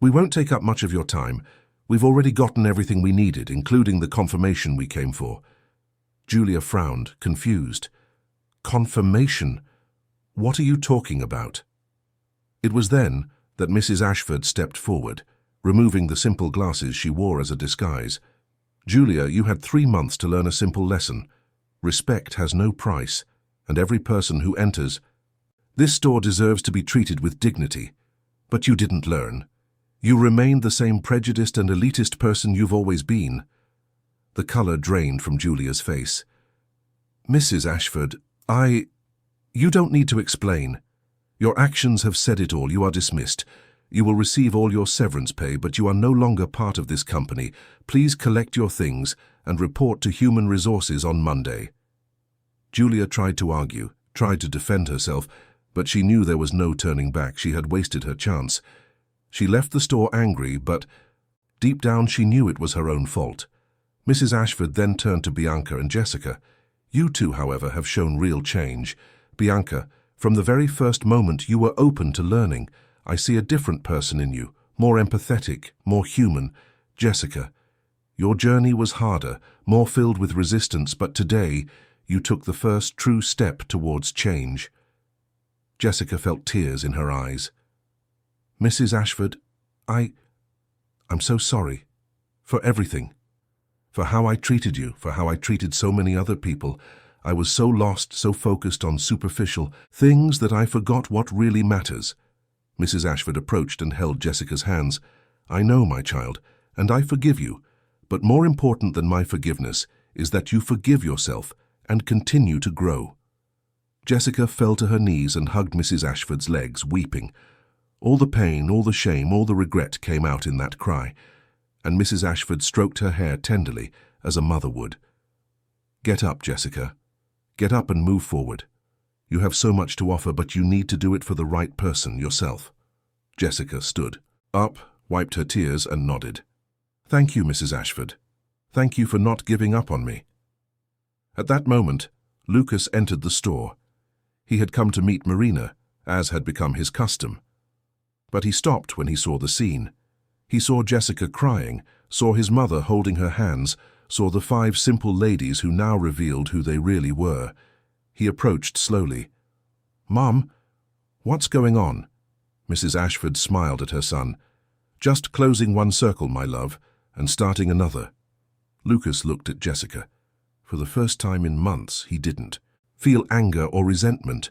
"We won't take up much of your time. We've already gotten everything we needed, including the confirmation we came for." Julia frowned, confused. "Confirmation? What are you talking about?" It was then that Mrs. Ashford stepped forward, removing the simple glasses she wore as a disguise. "Julia, you had 3 months to learn a simple lesson. Respect has no price, and every person who enters this store deserves to be treated with dignity. But you didn't learn. You remained the same prejudiced and elitist person you've always been." The color drained from Julia's face. "Mrs. Ashford, You don't need to explain. Your actions have said it all. You are dismissed. You will receive all your severance pay, but you are no longer part of this company. Please collect your things and report to Human Resources on Monday." Julia tried to argue, tried to defend herself, but she knew there was no turning back. She had wasted her chance. She left the store angry, but deep down she knew it was her own fault. Mrs. Ashford then turned to Bianca and Jessica. "You two, however, have shown real change. Bianca, from the very first moment you were open to learning. I see a different person in you, more empathetic, more human. Jessica, your journey was harder, more filled with resistance, but today you took the first true step towards change." Jessica felt tears in her eyes. "Mrs. Ashford, I'm so sorry. For everything. For how I treated you, for how I treated so many other people. I was so lost, so focused on superficial things that I forgot what really matters." Mrs. Ashford approached and held Jessica's hands. "I know, my child, and I forgive you. But more important than my forgiveness is that you forgive yourself and continue to grow." Jessica fell to her knees and hugged Mrs. Ashford's legs, weeping. All the pain, all the shame, all the regret came out in that cry, and Mrs. Ashford stroked her hair tenderly, as a mother would. "Get up, Jessica. Get up and move forward. You have so much to offer, but you need to do it for the right person, yourself." Jessica stood up, wiped her tears, and nodded. "Thank you, Mrs. Ashford. Thank you for not giving up on me." At that moment, Lucas entered the store. He had come to meet Marina, as had become his custom. But he stopped when he saw the scene. He saw Jessica crying, saw his mother holding her hands, saw the 5 simple ladies who now revealed who they really were. He approached slowly, "Mom, what's going on?" Mrs. Ashford smiled at her son. "Just closing one circle, my love, and starting another." Lucas looked at Jessica. For the first time in months, he didn't feel anger or resentment.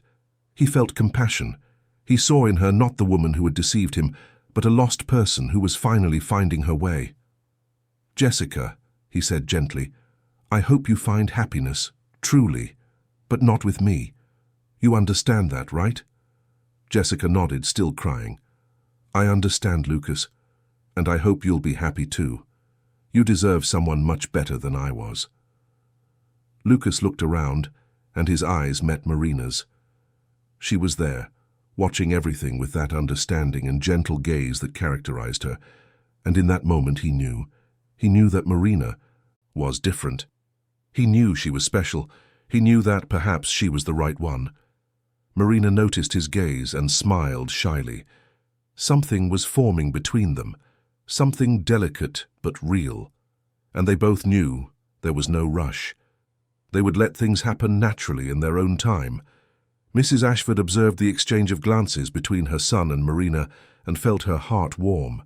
He felt compassion. He saw in her not the woman who had deceived him, but a lost person who was finally finding her way. "Jessica," he said gently, "I hope you find happiness, truly, but not with me. You understand that, right?" Jessica nodded, still crying. "I understand, Lucas, and I hope you'll be happy too. You deserve someone much better than I was." Lucas looked around, and his eyes met Marina's. She was there, watching everything with that understanding and gentle gaze that characterized her, and in that moment he knew that Marina was different. He knew she was special. He knew that perhaps she was the right one. Marina noticed his gaze and smiled shyly. Something was forming between them, something delicate but real, and they both knew there was no rush. They would let things happen naturally in their own time. Mrs. Ashford observed the exchange of glances between her son and Marina and felt her heart warm.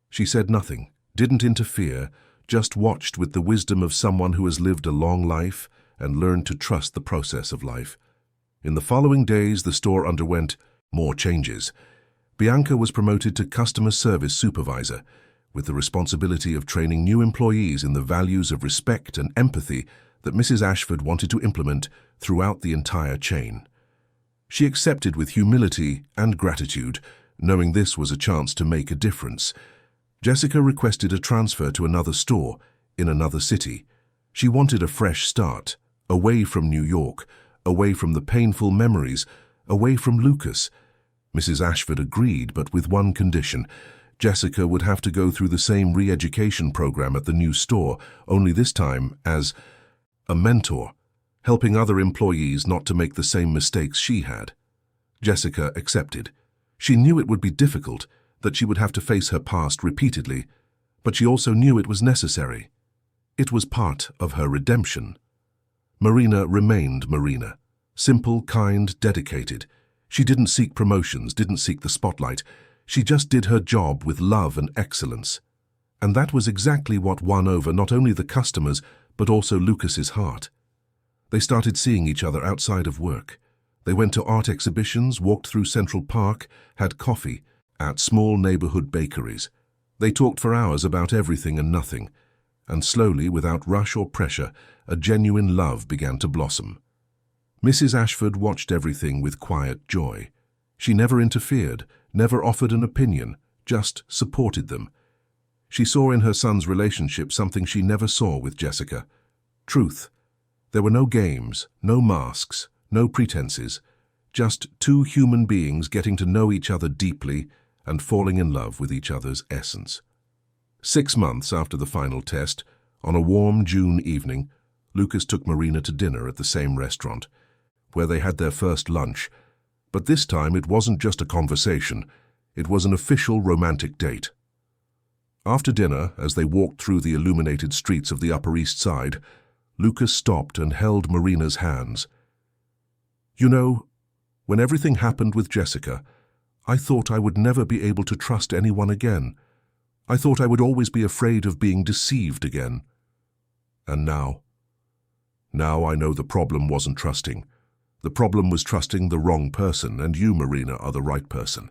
She said nothing, didn't interfere, just watched with the wisdom of someone who has lived a long life and learned to trust the process of life. In the following days, the store underwent more changes. Bianca was promoted to customer service supervisor, with the responsibility of training new employees in the values of respect and empathy that Mrs. Ashford wanted to implement throughout the entire chain. She accepted with humility and gratitude, knowing this was a chance to make a difference. Jessica requested a transfer to another store in another city. She wanted a fresh start, away from New York, away from the painful memories, away from Lucas. Mrs. Ashford agreed, but with one condition. Jessica would have to go through the same re-education program at the new store, only this time as a mentor, helping other employees not to make the same mistakes she had. Jessica accepted. She knew it would be difficult, that she would have to face her past repeatedly, but she also knew it was necessary. It was part of her redemption. Marina remained Marina. Simple, kind, dedicated. She didn't seek promotions, didn't seek the spotlight. She just did her job with love and excellence. And that was exactly what won over not only the customers, but also Lucas's heart. They started seeing each other outside of work. They went to art exhibitions, walked through Central Park, had coffee at small neighborhood bakeries. They talked for hours about everything and nothing, and slowly, without rush or pressure, a genuine love began to blossom. Mrs. Ashford watched everything with quiet joy. She never interfered, never offered an opinion, just supported them. She saw in her son's relationship something she never saw with Jessica: truth. There were no games, no masks, no pretenses, just two human beings getting to know each other deeply and falling in love with each other's essence. 6 months after the final test, on a warm June evening, Lucas took Marina to dinner at the same restaurant, where they had their first lunch. But this time it wasn't just a conversation, it was an official romantic date. After dinner, as they walked through the illuminated streets of the Upper East Side, Lucas stopped and held Marina's hands. "You know, when everything happened with Jessica, I thought I would never be able to trust anyone again. I thought I would always be afraid of being deceived again. And now I know the problem wasn't trusting. The problem was trusting the wrong person, and you, Marina, are the right person.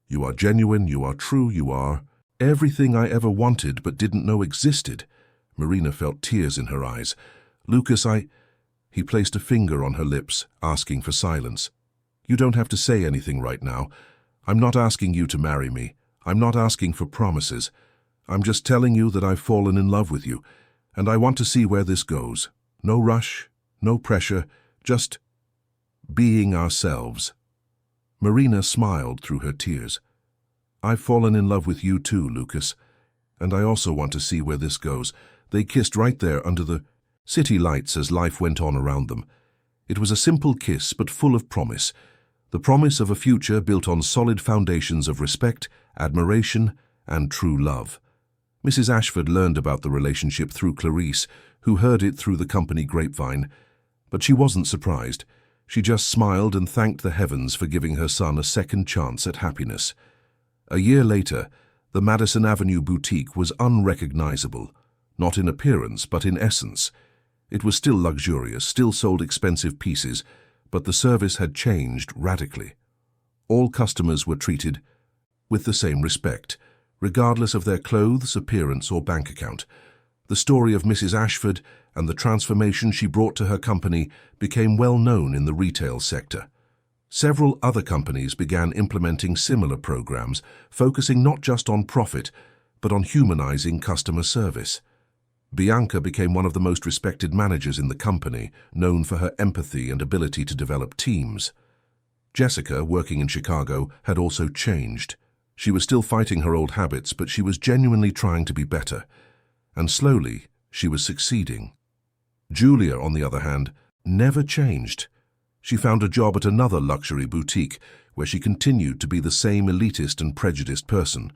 You are genuine, you are true, you are everything I ever wanted but didn't know existed." Marina felt tears in her eyes. "Lucas, He placed a finger on her lips, asking for silence. "You don't have to say anything right now. I'm not asking you to marry me. I'm not asking for promises. I'm just telling you that I've fallen in love with you, and I want to see where this goes. No rush, no pressure, just being ourselves." Marina smiled through her tears. "I've fallen in love with you too, Lucas, and I also want to see where this goes." They kissed right there under the city lights as life went on around them. It was a simple kiss, but full of promise. The promise of a future built on solid foundations of respect, admiration, and true love. Mrs. Ashford learned about the relationship through Clarice, who heard it through the company grapevine. But she wasn't surprised. She just smiled and thanked the heavens for giving her son a second chance at happiness. A year later, the Madison Avenue boutique was unrecognizable, not in appearance but in essence. It was still luxurious, still sold expensive pieces, but the service had changed radically. All customers were treated with the same respect, regardless of their clothes, appearance, or bank account. The story of Mrs. Ashford and the transformation she brought to her company became well known in the retail sector. Several other companies began implementing similar programs, focusing not just on profit, but on humanizing customer service. Bianca became one of the most respected managers in the company, known for her empathy and ability to develop teams. Jessica, working in Chicago, had also changed. She was still fighting her old habits, but she was genuinely trying to be better. And slowly, she was succeeding. Julia, on the other hand, never changed. She found a job at another luxury boutique, where she continued to be the same elitist and prejudiced person.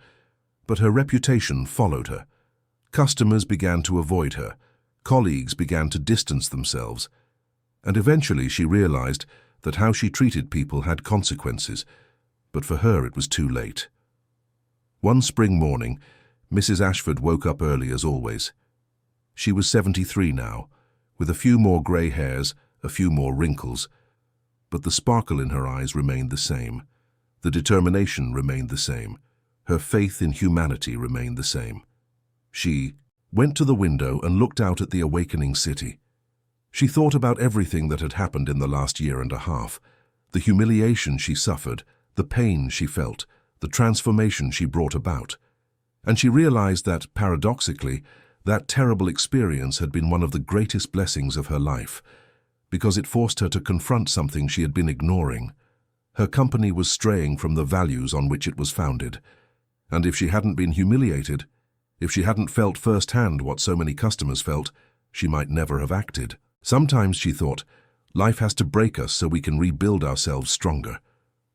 But her reputation followed her. Customers began to avoid her. Colleagues began to distance themselves. And eventually she realized that how she treated people had consequences. But for her it was too late. One spring morning, Mrs. Ashford woke up early as always. She was 73 now, with a few more grey hairs, a few more wrinkles. But the sparkle in her eyes remained the same. The determination remained the same. Her faith in humanity remained the same. She went to the window and looked out at the awakening city. She thought about everything that had happened in the last year and a half, the humiliation she suffered, the pain she felt, the transformation she brought about. And she realized that, paradoxically, that terrible experience had been one of the greatest blessings of her life, because it forced her to confront something she had been ignoring. Her company was straying from the values on which it was founded. And if she hadn't been humiliated, if she hadn't felt firsthand what so many customers felt, she might never have acted. Sometimes, she thought, life has to break us so we can rebuild ourselves stronger.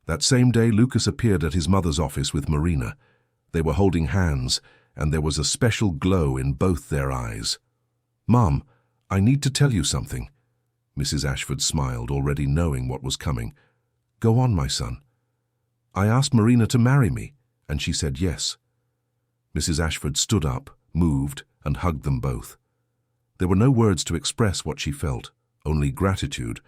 That same day, Lucas appeared at his mother's office with Marina. They were holding hands, and there was a special glow in both their eyes. "Mom, I need to tell you something." Mrs. Ashford smiled, already knowing what was coming. "Go on, my son." "I asked Marina to marry me, and she said yes." Mrs. Ashford stood up, moved, and hugged them both. There were no words to express what she felt, only gratitude.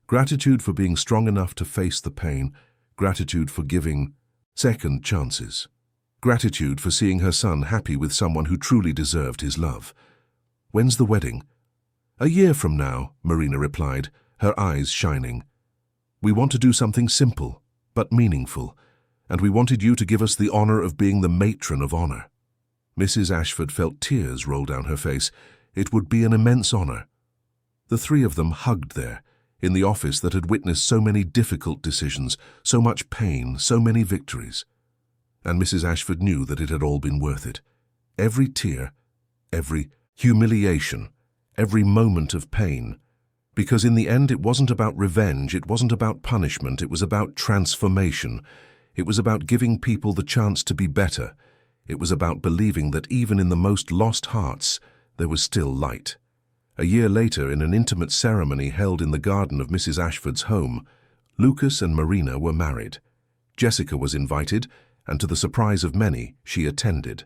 Gratitude for being strong enough to face the pain, gratitude for giving second chances. Gratitude for seeing her son happy with someone who truly deserved his love. "When's the wedding?" "A year from now," Marina replied, her eyes shining. "We want to do something simple, but meaningful, and we wanted you to give us the honor of being the matron of honor." Mrs. Ashford felt tears roll down her face. It would be an immense honor. The three of them hugged there, in the office that had witnessed so many difficult decisions, so much pain, so many victories. And Mrs. Ashford knew that it had all been worth it. Every tear, every humiliation, every moment of pain. Because in the end it wasn't about revenge, it wasn't about punishment, it was about transformation. It was about giving people the chance to be better. It was about believing that even in the most lost hearts, there was still light. A year later, in an intimate ceremony held in the garden of Mrs. Ashford's home, Lucas and Marina were married. Jessica was invited, and to the surprise of many, she attended.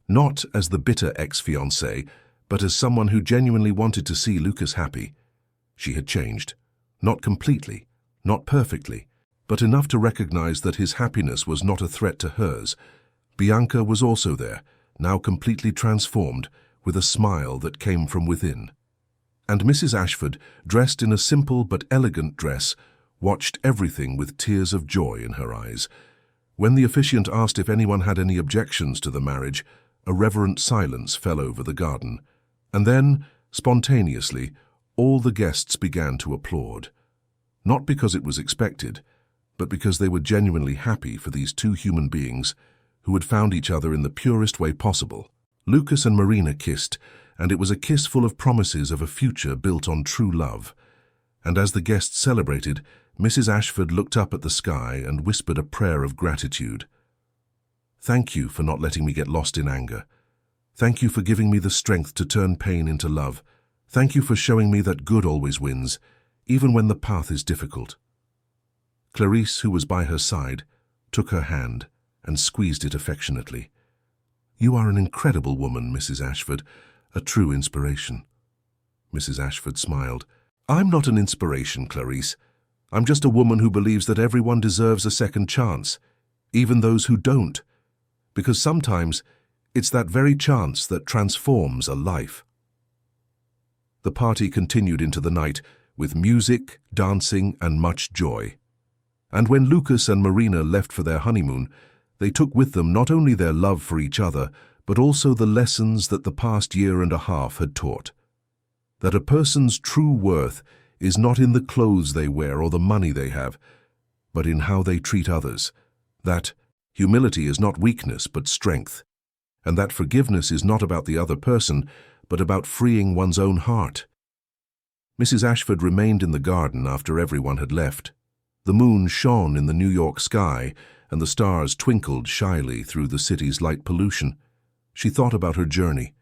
Not as the bitter ex-fiancée, but as someone who genuinely wanted to see Lucas happy. She had changed. Not completely, not perfectly, but enough to recognize that his happiness was not a threat to hers. Bianca was also there, now completely transformed, with a smile that came from within. And Mrs. Ashford, dressed in a simple but elegant dress, watched everything with tears of joy in her eyes. When the officiant asked if anyone had any objections to the marriage, a reverent silence fell over the garden. And then, spontaneously, all the guests began to applaud. Not because it was expected, but because they were genuinely happy for these two human beings who had found each other in the purest way possible. Lucas and Marina kissed, and it was a kiss full of promises of a future built on true love. And as the guests celebrated, Mrs. Ashford looked up at the sky and whispered a prayer of gratitude. "Thank you for not letting me get lost in anger. Thank you for giving me the strength to turn pain into love. Thank you for showing me that good always wins, even when the path is difficult. Clarice, who was by her side, took her hand and squeezed it affectionately. "You are an incredible woman, Mrs. Ashford, a true inspiration." Mrs. Ashford smiled. "I'm not an inspiration, Clarice. I'm just a woman who believes that everyone deserves a second chance, even those who don't, because sometimes it's that very chance that transforms a life." The party continued into the night with music, dancing, and much joy. And when Lucas and Marina left for their honeymoon, they took with them not only their love for each other, but also the lessons that the past year and a half had taught. That a person's true worth is not in the clothes they wear or the money they have, but in how they treat others. That humility is not weakness but strength, and that forgiveness is not about the other person, but about freeing one's own heart. Mrs. Ashford remained in the garden after everyone had left. The moon shone in the New York sky, and the stars twinkled shyly through the city's light pollution. She thought about her journey,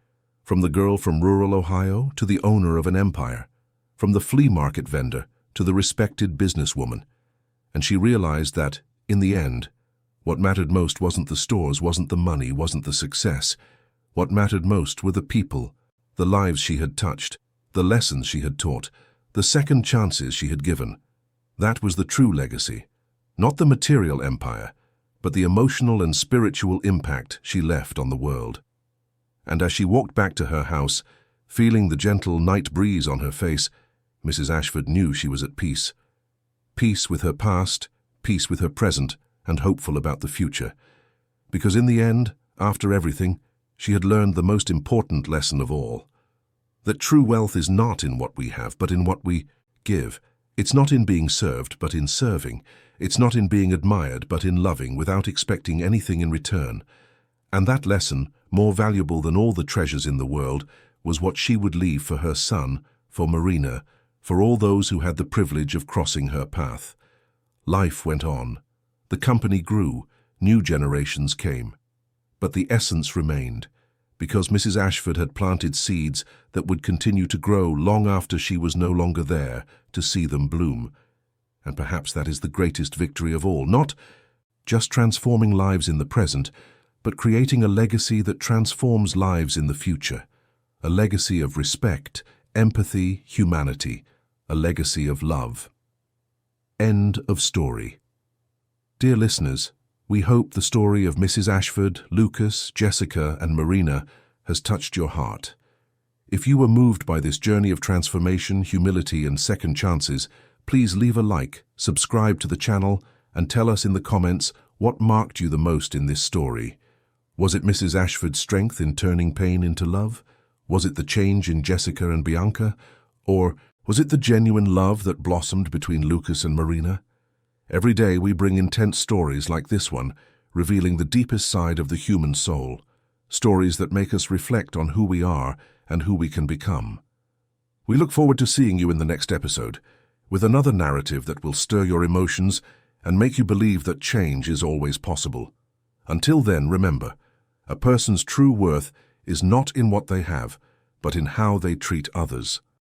from the girl from rural Ohio to the owner of an empire, from the flea market vendor to the respected businesswoman. And she realized that, in the end, what mattered most wasn't the stores, wasn't the money, wasn't the success. What mattered most were the people, the lives she had touched, the lessons she had taught, the second chances she had given. That was the true legacy, not the material empire, but the emotional and spiritual impact she left on the world. And as she walked back to her house, feeling the gentle night breeze on her face, Mrs. Ashford knew she was at peace. Peace with her past, peace with her present, and hopeful about the future. Because in the end, after everything, she had learned the most important lesson of all. That true wealth is not in what we have, but in what we give. It's not in being served, but in serving. It's not in being admired, but in loving without expecting anything in return. And that lesson, more valuable than all the treasures in the world, was what she would leave for her son, for Marina, for all those who had the privilege of crossing her path. Life went on. The company grew. New generations came. But the essence remained, because Mrs. Ashford had planted seeds that would continue to grow long after she was no longer there to see them bloom. And perhaps that is the greatest victory of all, not just transforming lives in the present, but creating a legacy that transforms lives in the future. A legacy of respect, empathy, humanity. A legacy of love. End of story. Dear listeners, we hope the story of Mrs. Ashford, Lucas, Jessica, and Marina has touched your heart. If you were moved by this journey of transformation, humility, and second chances, please leave a like, subscribe to the channel, and tell us in the comments what marked you the most in this story. Was it Mrs. Ashford's strength in turning pain into love? Was it the change in Jessica and Bianca? Or was it the genuine love that blossomed between Lucas and Marina? Every day we bring intense stories like this one, revealing the deepest side of the human soul. Stories that make us reflect on who we are and who we can become. We look forward to seeing you in the next episode, with another narrative that will stir your emotions and make you believe that change is always possible. Until then, remember, a person's true worth is not in what they have, but in how they treat others.